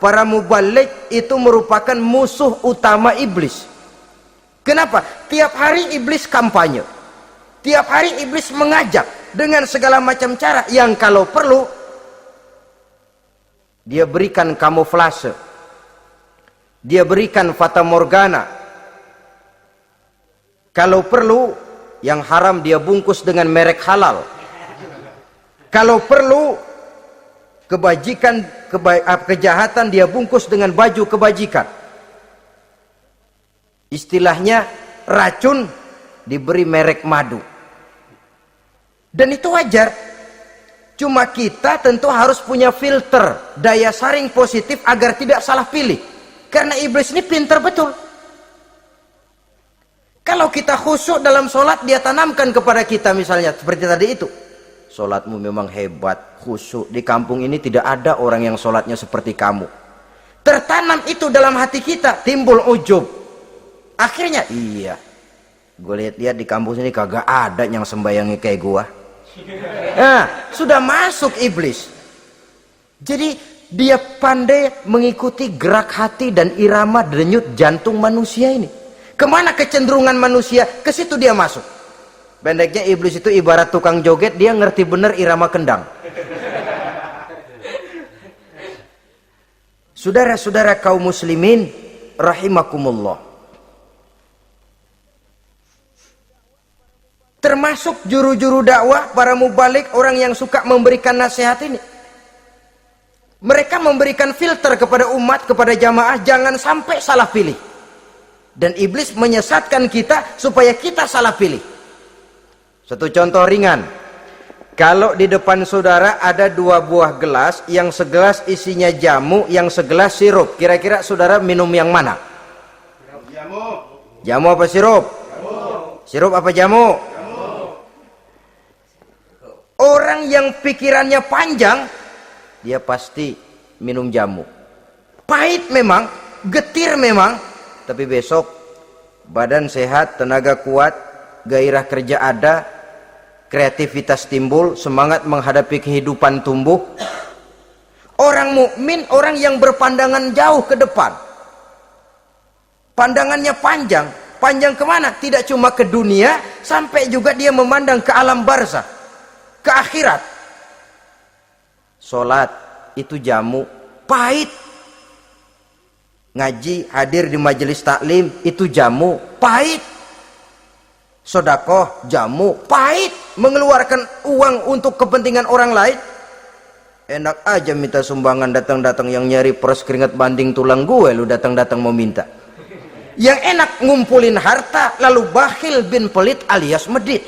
para mubaligh itu merupakan musuh utama iblis. Kenapa? Tiap hari iblis kampanye. Tiap hari iblis mengajak dengan segala macam cara yang kalau perlu dia berikan kamuflase. Dia berikan fata morgana. Kalau perlu, yang haram dia bungkus dengan merek halal. Kalau perlu, kejahatan dia bungkus dengan baju kebajikan. Istilahnya, racun diberi merek madu. Dan itu wajar. Cuma kita tentu harus punya filter, daya saring positif agar tidak salah pilih. Karena iblis ini pintar betul. Kalau kita khusyuk dalam sholat, dia tanamkan kepada kita misalnya seperti tadi itu. Sholatmu memang hebat, khusyuk. Di kampung ini tidak ada orang yang sholatnya seperti kamu. Tertanam itu dalam hati kita, timbul ujub. Akhirnya, iya, gue lihat-lihat di kampung sini kagak ada yang sembayangi kayak gua. Nah, sudah masuk iblis. Jadi dia pandai mengikuti gerak hati dan irama denyut jantung manusia ini. Kemana kecenderungan manusia, ke situ dia masuk. Pendeknya iblis itu ibarat tukang joget, dia ngerti bener irama kendang. Saudara-saudara kaum muslimin rahimakumullah. Termasuk juru-juru dakwah, para mubaligh, orang yang suka memberikan nasihat ini. Mereka memberikan filter kepada umat, kepada jamaah, jangan sampai salah pilih. Dan iblis menyesatkan kita supaya kita salah pilih. Satu contoh ringan. Kalau di depan saudara ada dua buah gelas, yang segelas isinya jamu, yang segelas sirup. Kira-kira saudara minum yang mana? Jamu. Jamu apa sirup? Jamu. Sirup apa jamu? Jamu. Orang yang pikirannya panjang dia pasti minum jamu. Pahit memang, getir memang, tapi besok badan sehat, tenaga kuat, gairah kerja ada, kreativitas timbul, semangat menghadapi kehidupan tumbuh. Orang mukmin, orang yang berpandangan jauh ke depan. Pandangannya panjang. Panjang kemana? Tidak cuma ke dunia, sampai juga dia memandang ke alam barzah, ke akhirat. Sholat itu jamu, pahit. Ngaji, hadir di majelis taklim itu jamu, pahit. Sodakoh, jamu, pahit. Mengeluarkan uang untuk kepentingan orang lain, enak aja minta sumbangan, datang-datang yang nyari peres keringat banding tulang gue, lu datang-datang mau minta. Yang enak ngumpulin harta lalu bakhil bin pelit alias medit.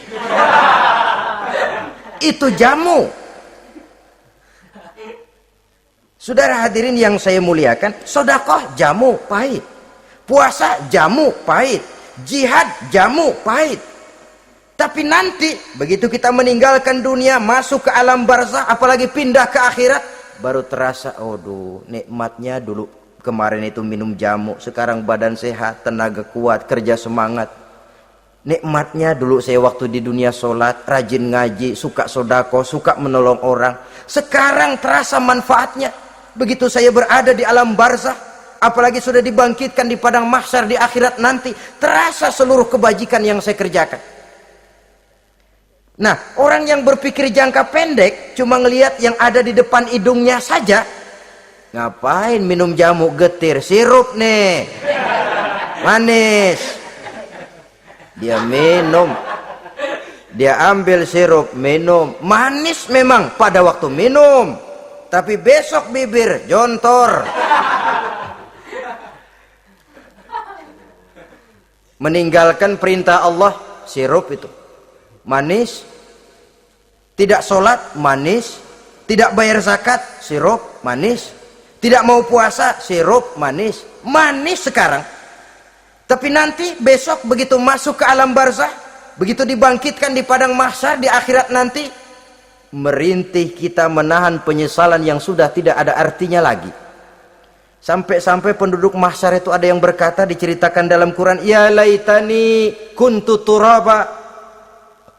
Itu jamu. Saudara hadirin yang saya muliakan, sedekah jamu pahit, puasa jamu pahit, jihad jamu pahit. Tapi nanti begitu kita meninggalkan dunia, masuk ke alam barzah, apalagi pindah ke akhirat, baru terasa, aduh nikmatnya dulu kemarin itu minum jamu, sekarang badan sehat, tenaga kuat, kerja semangat. Nikmatnya dulu saya waktu di dunia sholat, rajin ngaji, suka sodako, suka menolong orang. Sekarang terasa manfaatnya. Begitu saya berada di alam barzah, apalagi sudah dibangkitkan di padang mahsyar di akhirat nanti, terasa seluruh kebajikan yang saya kerjakan. Nah, orang yang berpikir jangka pendek, cuma ngelihat yang ada di depan hidungnya saja, ngapain minum jamu getir, sirup nih manis, dia minum, dia ambil sirup minum, manis memang pada waktu minum, tapi besok bibir jontor. Meninggalkan perintah Allah, sirup itu manis. Tidak sholat, manis. Tidak bayar zakat, sirup manis. Tidak mau puasa, sirup manis. Manis sekarang. Tapi nanti besok begitu masuk ke alam barzah, begitu dibangkitkan di padang mahsyar di akhirat nanti, merintih kita menahan penyesalan yang sudah tidak ada artinya lagi. Sampai-sampai penduduk mahsyar itu ada yang berkata, diceritakan dalam Quran, ya laitani kuntu turaba,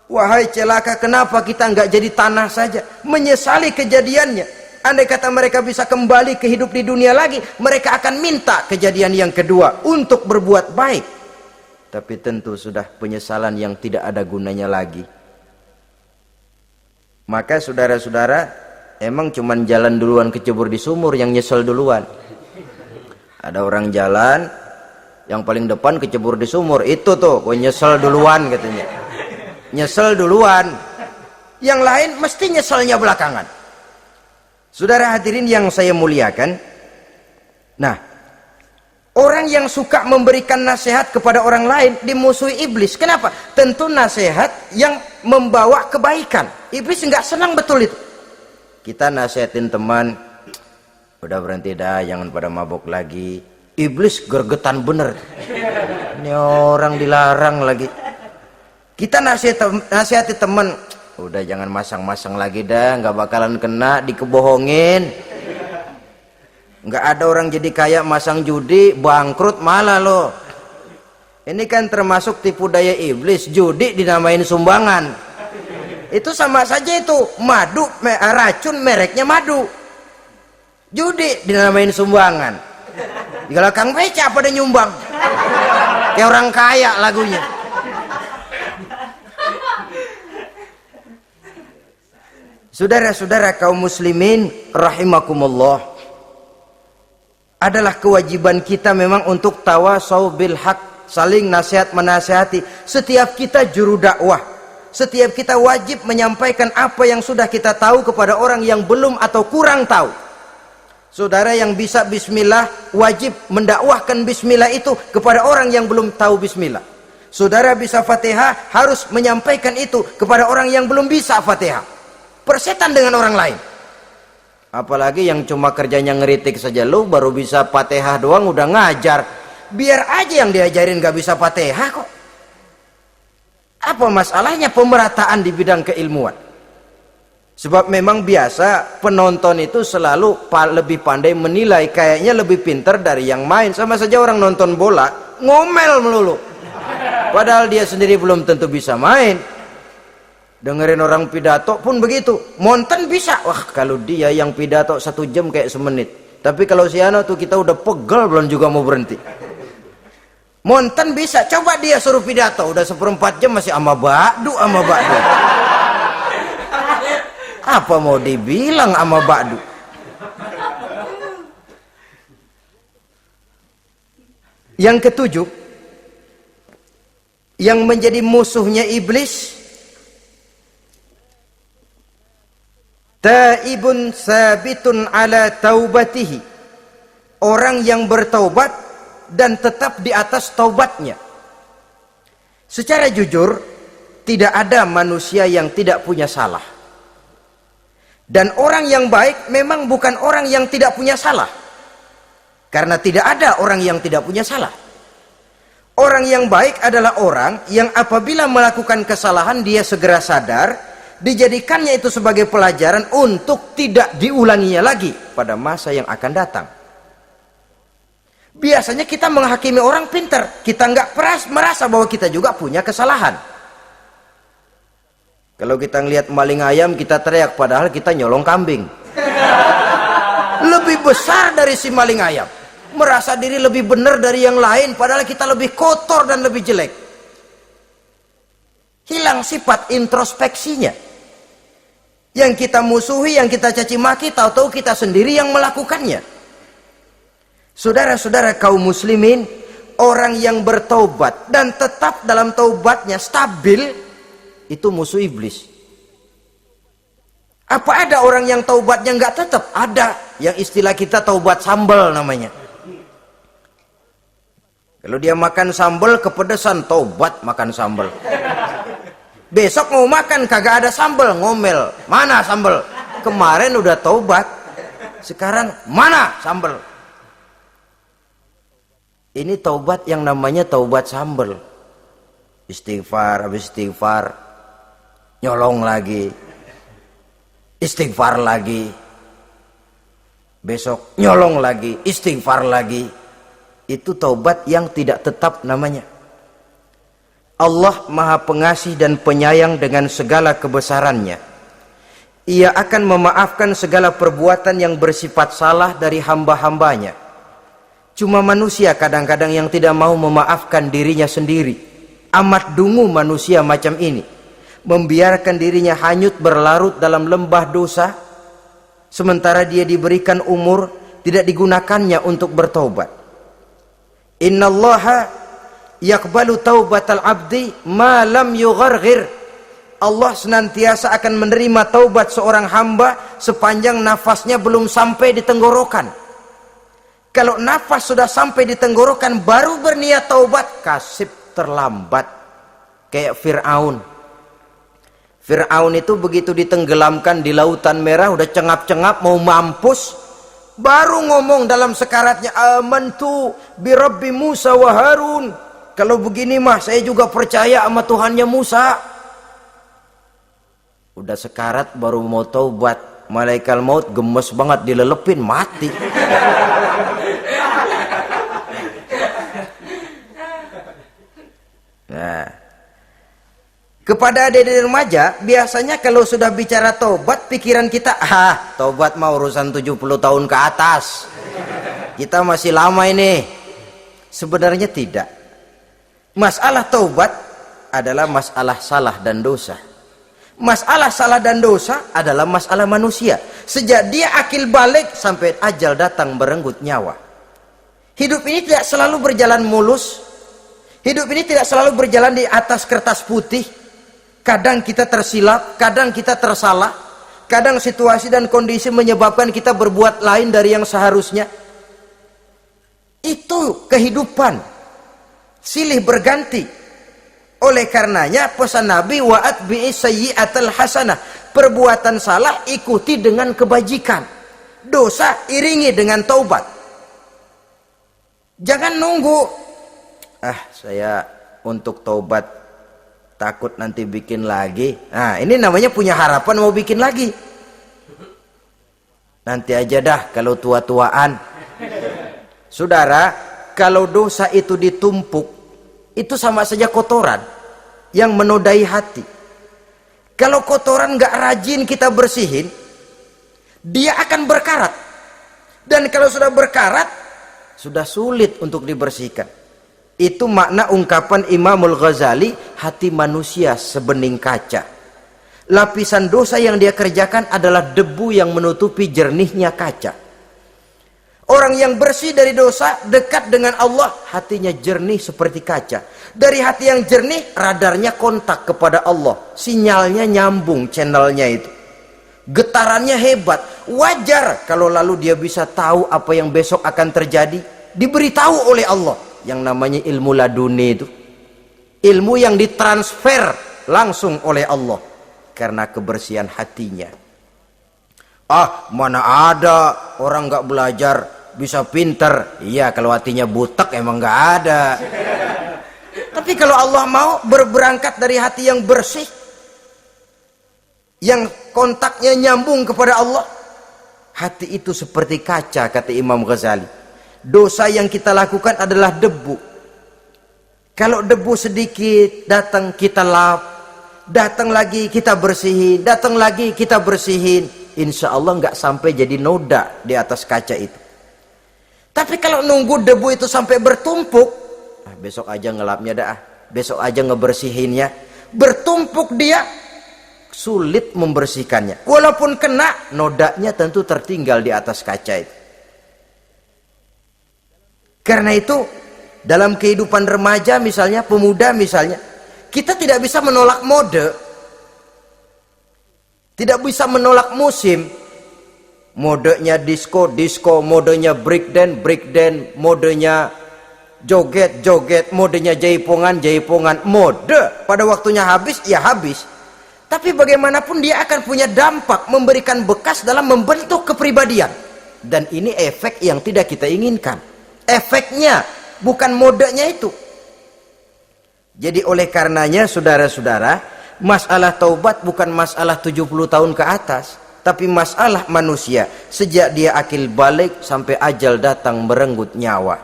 wahai celaka, kenapa kita nggak jadi tanah saja. Menyesali kejadiannya. Andai kata mereka bisa kembali ke hidup di dunia lagi, mereka akan minta kejadian yang kedua untuk berbuat baik. Tapi tentu sudah penyesalan yang tidak ada gunanya lagi. Maka saudara-saudara, emang cuman jalan duluan kecebur di sumur yang nyesel duluan. Ada orang jalan, yang paling depan kecebur di sumur, itu tuh gue nyesel duluan katanya. Nyesel duluan. Yang lain mesti nyeselnya belakangan. Saudara hadirin yang saya muliakan, nah, orang yang suka memberikan nasihat kepada orang lain dimusuhi iblis. Kenapa? Tentu nasihat yang membawa kebaikan. Iblis nggak senang betul itu. Kita nasihatin teman, udah berhenti dah, jangan pada mabok lagi. Iblis gergetan bener. Ini orang dilarang lagi. Kita nasihati teman, udah jangan masang-masang lagi dah, nggak bakalan kena, dikebohongin. Nggak ada orang jadi kaya masang judi, bangkrut malah lo. Ini kan termasuk tipu daya iblis, judi dinamain sumbangan. Itu sama saja itu, madu, racun mereknya madu. Judi dinamain sumbangan. Kalau Kang Beca pada nyumbang. Kayak orang kaya lagunya. Saudara-saudara kaum muslimin rahimakumullah, adalah kewajiban kita memang untuk tawasau bil haq, saling nasihat menasihati. Setiap kita juru dakwah, setiap kita wajib menyampaikan apa yang sudah kita tahu kepada orang yang belum atau kurang tahu. Saudara yang bisa bismillah wajib mendakwahkan bismillah itu kepada orang yang belum tahu bismillah. Saudara bisa Fatihah harus menyampaikan itu kepada orang yang belum bisa Fatihah. Persetan dengan orang lain. Apalagi yang cuma kerjanya ngeritik saja, lu baru bisa Fatihah doang udah ngajar. Biar aja yang diajarin gak bisa Fatihah kok. Apa masalahnya pemerataan di bidang keilmuan? Sebab memang biasa penonton itu selalu lebih pandai menilai, kayaknya lebih pintar dari yang main. Sama saja orang nonton bola ngomel melulu, padahal dia sendiri belum tentu bisa main. Dengerin orang pidato pun begitu, monten bisa, wah kalau dia yang pidato 1 jam kayak semenit. Tapi kalau si Ano tuh kita udah pegel belum juga mau berhenti. Monten bisa, coba dia suruh pidato udah 1/4 jam masih ama ba'du. Apa mau dibilang ama ba'du? Yang ketujuh, yang menjadi musuhnya iblis, taibun sabitun ala taubatihi, orang yang bertaubat dan tetap di atas taubatnya. Secara jujur, tidak ada manusia yang tidak punya salah. Dan orang yang baik memang bukan orang yang tidak punya salah. Karena tidak ada orang yang tidak punya salah. Orang yang baik adalah orang yang apabila melakukan kesalahan dia segera sadar, dijadikannya itu sebagai pelajaran untuk tidak diulanginya lagi pada masa yang akan datang. Biasanya kita menghakimi orang pintar, kita nggak merasa bahwa kita juga punya kesalahan. Kalau kita ngelihat maling ayam kita teriak, padahal kita nyolong kambing. Lebih besar dari si maling ayam, merasa diri lebih benar dari yang lain, padahal kita lebih kotor dan lebih jelek. Hilang sifat introspeksinya. Yang kita musuhi, yang kita caci maki, tahu-tahu kita sendiri yang melakukannya. Saudara-saudara kaum muslimin, orang yang bertaubat dan tetap dalam taubatnya stabil, itu musuh iblis. Apa ada orang yang taubatnya nggak tetap? Ada, yang istilah kita taubat sambal namanya. Kalau dia makan sambal kepedesan, taubat makan sambal. Besok mau makan kagak ada sambal, ngomel, mana sambal? Kemarin udah taubat, sekarang mana sambal? Ini taubat yang namanya taubat sambal. Istighfar, habis istighfar nyolong lagi, istighfar lagi, besok nyolong lagi, istighfar lagi. Itu taubat yang tidak tetap namanya. Allah Maha Pengasih dan Penyayang dengan segala kebesarannya. Ia akan memaafkan segala perbuatan yang bersifat salah dari hamba-hambanya. Cuma manusia kadang-kadang yang tidak mau memaafkan dirinya sendiri. Amat dungu manusia macam ini, membiarkan dirinya hanyut berlarut dalam lembah dosa, sementara dia diberikan umur tidak digunakannya untuk bertaubat. Innallaha yaqbalu taubatal abdi ma lam yugharghir. Allah senantiasa akan menerima taubat seorang hamba sepanjang nafasnya belum sampai di tenggorokan. Kalau nafas sudah sampai di tenggorokan baru berniat taubat, kasib terlambat. Kayak Fir'aun. Fir'aun itu begitu ditenggelamkan di lautan merah, udah cengap-cengap mau mampus, baru ngomong dalam sekaratnya, amantu bi Rabbi Musa wa Harun. Kalau begini mah saya juga percaya sama Tuhannya Musa. Udah sekarat baru mau taubat, malaikat maut gemes banget dilelepin, mati. Nah, kepada adik-adik remaja, biasanya kalau sudah bicara taubat, pikiran kita, taubat mah urusan 70 tahun ke atas. Kita masih lama ini. Sebenarnya tidak. Masalah taubat adalah masalah salah dan dosa. Masalah salah dan dosa adalah masalah manusia. Sejak dia akil balik sampai ajal datang berenggut nyawa. Hidup ini tidak selalu berjalan mulus. Hidup ini tidak selalu berjalan di atas kertas putih. Kadang kita tersilap, kadang kita tersalah, kadang situasi dan kondisi menyebabkan kita berbuat lain dari yang seharusnya. Itu kehidupan, silih berganti. Oleh karenanya pesan Nabi, wa'at bi'is sayyi'atal hasanah, perbuatan salah ikuti dengan kebajikan, dosa iringi dengan taubat. Jangan nunggu, saya untuk taubat takut nanti bikin lagi. Nah, ini namanya punya harapan mau bikin lagi. nanti aja dah kalau tua-tuaan. Saudara, kalau dosa itu ditumpuk, itu sama saja kotoran yang menodai hati. Kalau kotoran nggak rajin kita bersihin, dia akan berkarat. Dan kalau sudah berkarat, sudah sulit untuk dibersihkan. Itu makna ungkapan Imamul Ghazali, hati manusia sebening kaca. Lapisan dosa yang dia kerjakan adalah debu yang menutupi jernihnya kaca. Orang yang bersih dari dosa, dekat dengan Allah, hatinya jernih seperti kaca. Dari hati yang jernih, radarnya kontak kepada Allah. Sinyalnya nyambung channelnya itu. Getarannya hebat. Wajar kalau lalu dia bisa tahu apa yang besok akan terjadi. Diberitahu oleh Allah. Yang namanya ilmu laduni itu. Ilmu yang ditransfer langsung oleh Allah. Karena kebersihan hatinya. Mana ada orang nggak belajar bisa pinter. Iya, kalau hatinya butek emang nggak ada. Tapi kalau Allah mau berberangkat dari hati yang bersih, yang kontaknya nyambung kepada Allah, hati itu seperti kaca, kata Imam Ghazali. Dosa yang kita lakukan adalah debu. Kalau debu sedikit datang kita lap, datang lagi kita bersihin, datang lagi kita bersihin, insya Allah nggak sampai jadi noda di atas kaca itu. Tapi kalau nunggu debu itu sampai bertumpuk, besok aja ngelapnya dah, besok aja ngebersihinnya, bertumpuk dia, sulit membersihkannya. Walaupun kena, nodanya tentu tertinggal di atas kaca itu. Karena itu, dalam kehidupan remaja misalnya, pemuda misalnya, kita tidak bisa menolak mode, tidak bisa menolak musim. Modenya disco, modenya breakdance, modenya joget, modenya jaipongan, mode. Pada waktunya habis, ya habis. Tapi bagaimanapun dia akan punya dampak, memberikan bekas dalam membentuk kepribadian. Dan ini efek yang tidak kita inginkan. Efeknya, bukan modenya itu. Jadi oleh karenanya, saudara-saudara, masalah taubat bukan masalah 70 tahun ke atas. Tapi masalah manusia sejak dia akil balik sampai ajal datang merenggut nyawa.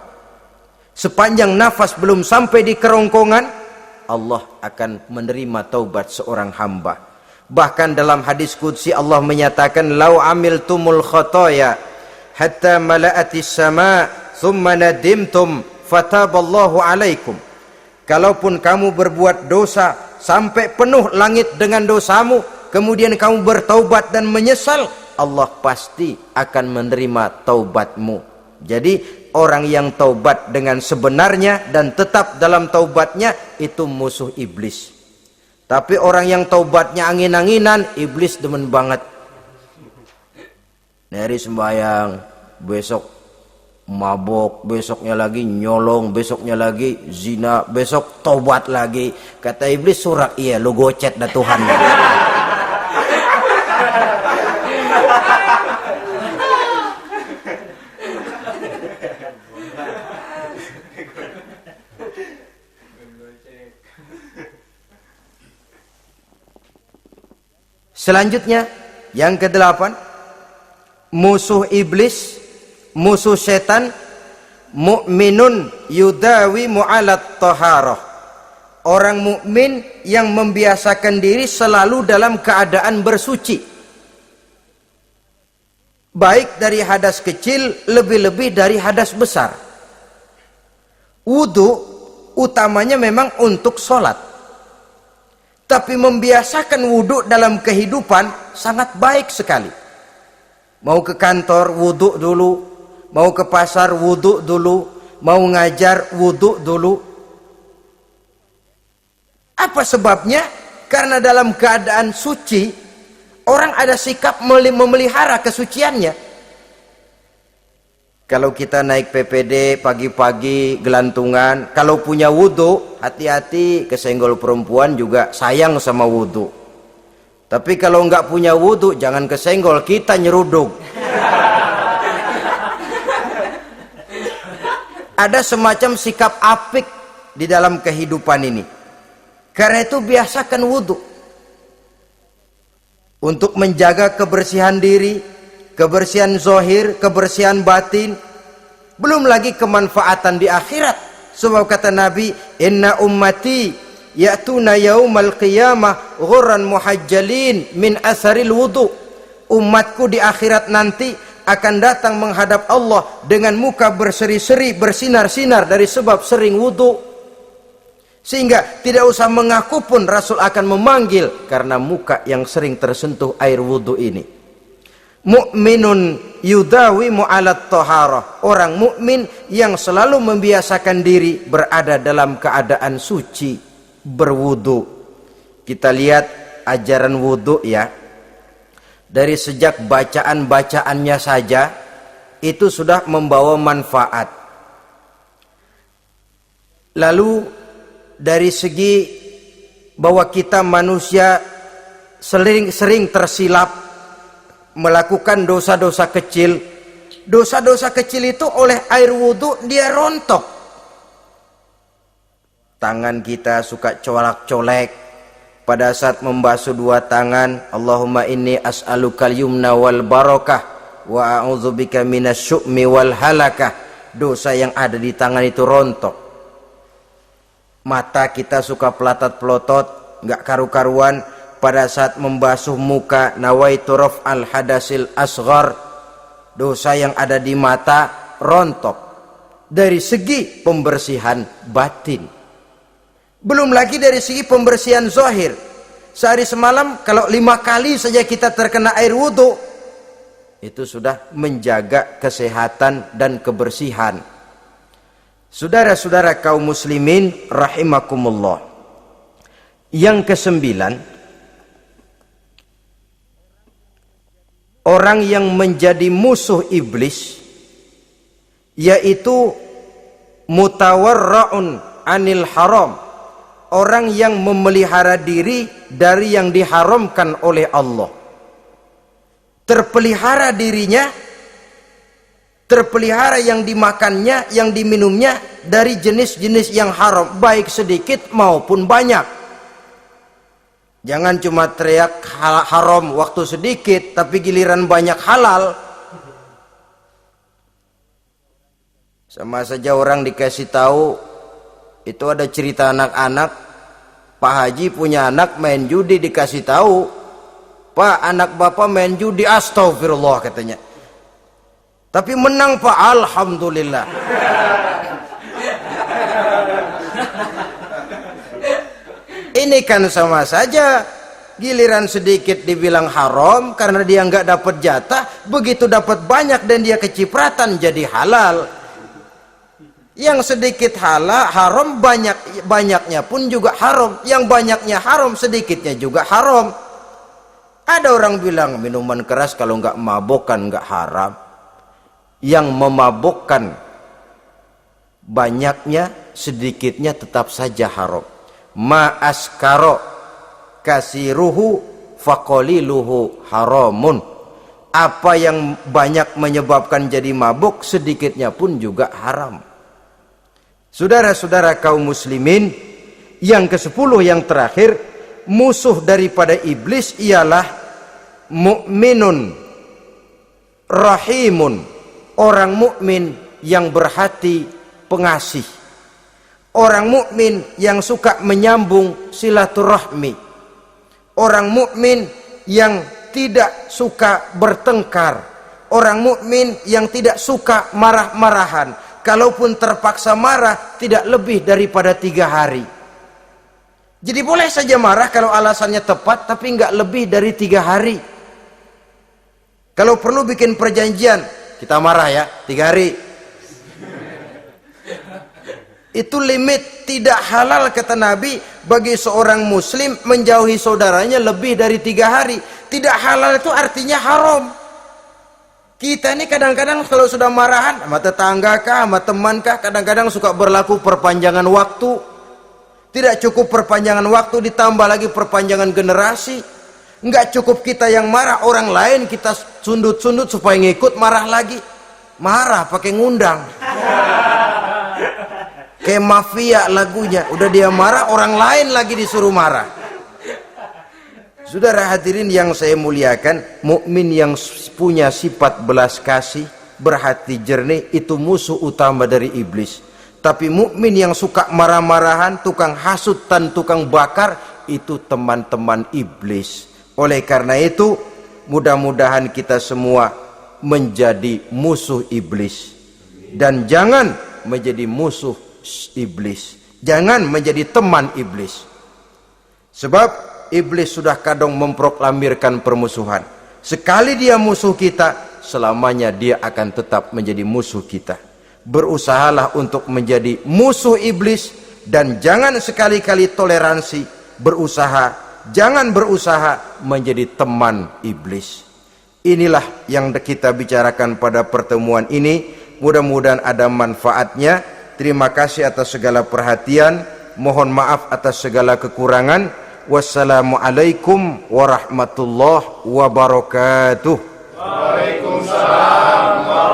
Sepanjang nafas belum sampai di kerongkongan, Allah akan menerima taubat seorang hamba. Bahkan dalam hadis qudsi Allah menyatakan, "Lau amiltumul khotoya hatta mala'atis sama thumma nadimtum fataballahu alaikum." Kalaupun kamu berbuat dosa sampai penuh langit dengan dosamu, kemudian kamu bertaubat dan menyesal, Allah pasti akan menerima taubatmu. Jadi orang yang taubat dengan sebenarnya dan tetap dalam taubatnya, itu musuh iblis. Tapi orang yang taubatnya angin-anginan, iblis demen banget. Dari sembahyang, besok mabok, besoknya lagi nyolong, besoknya lagi zina, besok taubat lagi. Kata iblis, surak, iya lu gocet dah Tuhan. Selanjutnya, yang ke-8, musuh iblis, musuh setan, mukminun yudawi mu'alat taharah. Orang mukmin yang membiasakan diri selalu dalam keadaan bersuci. Baik dari hadas kecil, lebih-lebih dari hadas besar. Wudu utamanya memang untuk sholat. Tapi membiasakan wudhu dalam kehidupan sangat baik sekali. Mau ke kantor, wudhu dulu. Mau ke pasar, wudhu dulu. Mau ngajar, wudhu dulu. Apa sebabnya? Karena dalam keadaan suci, orang ada sikap memelihara kesuciannya. Kalau kita naik PPD pagi-pagi gelantungan, kalau punya wudhu, hati-hati, kesenggol perempuan juga sayang sama wudhu. Tapi kalau nggak punya wudhu, jangan kesenggol, kita nyeruduk. Ada semacam sikap apik di dalam kehidupan ini. Karena itu biasakan wudhu. Untuk menjaga kebersihan diri, kebersihan zahir, kebersihan batin, belum lagi kemanfaatan di akhirat. Sebab kata Nabi, inna ummati ya'tuna yaumal qiyamah ghurran muhajjalin min asharil wudu. Umatku di akhirat nanti akan datang menghadap Allah dengan muka berseri-seri, bersinar-sinar dari sebab sering wudu. Sehingga tidak usah mengaku pun Rasul akan memanggil karena muka yang sering tersentuh air wudu ini. Mu'minun yudawimu alat taharah. Orang mukmin yang selalu membiasakan diri berada dalam keadaan suci, berwudu. Kita lihat ajaran wudu ya. Dari sejak bacaan-bacaannya saja itu sudah membawa manfaat. Lalu dari segi bahwa kita manusia sering tersilap melakukan dosa-dosa kecil. Dosa-dosa kecil itu oleh air wudhu dia rontok. Tangan kita suka colak-colek pada saat membasuh dua tangan. Allahumma inni as'alukal yumna wal barakah wa a'udzubika minasyu'mi wal halakah. Dosa yang ada di tangan itu rontok. Mata kita suka pelatat-pelotot, nggak karu-karuan. Pada saat membasuh muka, nawaitu raf'al hadasil asghar, dosa yang ada di mata rontok. Dari segi pembersihan batin, belum lagi dari segi pembersihan zahir. Sehari semalam kalau 5 kali saja kita terkena air wudhu, itu sudah menjaga kesehatan dan kebersihan. Saudara-saudara kaum muslimin rahimakumullah. Yang ke-9, orang yang menjadi musuh iblis yaitu mutawarra'un anil haram, orang yang memelihara diri dari yang diharamkan oleh Allah. Terpelihara dirinya, terpelihara yang dimakannya, yang diminumnya dari jenis-jenis yang haram, baik sedikit maupun banyak. Jangan cuma teriak haram waktu sedikit, tapi giliran banyak halal. Sama saja orang dikasih tahu, itu ada cerita anak-anak, Pak Haji punya anak main judi, dikasih tahu, Pak, anak bapak main judi, astagfirullah katanya. Tapi menang Pak, alhamdulillah. Ini kan sama saja, giliran sedikit dibilang haram karena dia nggak dapat jatah, begitu dapat banyak dan dia kecipratan jadi halal. Yang sedikit haram, banyaknya pun juga haram. Yang banyaknya haram, sedikitnya juga haram. Ada orang bilang minuman keras kalau nggak mabokkan nggak haram. Yang memabokkan banyaknya, sedikitnya tetap saja haram. Ma askaro kasiruhu faqaliluhu haramun. Apa yang banyak menyebabkan jadi mabuk, sedikitnya pun juga haram. Saudara-saudara kaum muslimin, yang ke-10 yang terakhir, musuh daripada iblis ialah mukminun rahimun, orang mukmin yang berhati pengasih. Orang mukmin yang suka menyambung silaturahmi. Orang mukmin yang tidak suka bertengkar. Orang mukmin yang tidak suka marah-marahan. Kalaupun terpaksa marah, tidak lebih daripada 3 hari. Jadi boleh saja marah kalau alasannya tepat, tapi nggak lebih dari 3 hari. Kalau perlu bikin perjanjian, kita marah ya 3 hari. Itu limit. Tidak halal kata Nabi bagi seorang muslim menjauhi saudaranya lebih dari 3 hari. Tidak halal itu artinya haram. Kita ini kadang-kadang kalau sudah marahan sama tetangga kah, sama teman kah, kadang-kadang suka berlaku perpanjangan waktu. Tidak cukup perpanjangan waktu, ditambah lagi perpanjangan generasi. Enggak cukup kita yang marah, orang lain kita sundut-sundut supaya ngikut marah lagi. Marah pakai ngundang. Kayak mafia lagunya, udah dia marah, orang lain lagi disuruh marah. Saudara hadirin yang saya muliakan, mukmin yang punya sifat belas kasih, berhati jernih, itu musuh utama dari iblis. Tapi mukmin yang suka marah-marahan, tukang hasut dan tukang bakar, itu teman-teman iblis. Oleh karena itu, mudah-mudahan kita semua menjadi musuh iblis. Dan jangan menjadi musuh iblis. Jangan menjadi teman iblis. Sebab iblis sudah kadang memproklamirkan permusuhan. Sekali dia musuh kita, selamanya dia akan tetap menjadi musuh kita. Berusahalah untuk menjadi musuh iblis, dan jangan sekali-kali toleransi. Jangan berusaha menjadi teman iblis. Inilah yang kita bicarakan pada pertemuan ini. Mudah-mudahan ada manfaatnya. Terima kasih atas segala perhatian. Mohon maaf atas segala kekurangan. Wassalamualaikum warahmatullahi wabarakatuh. Waalaikumsalam warahmatullahi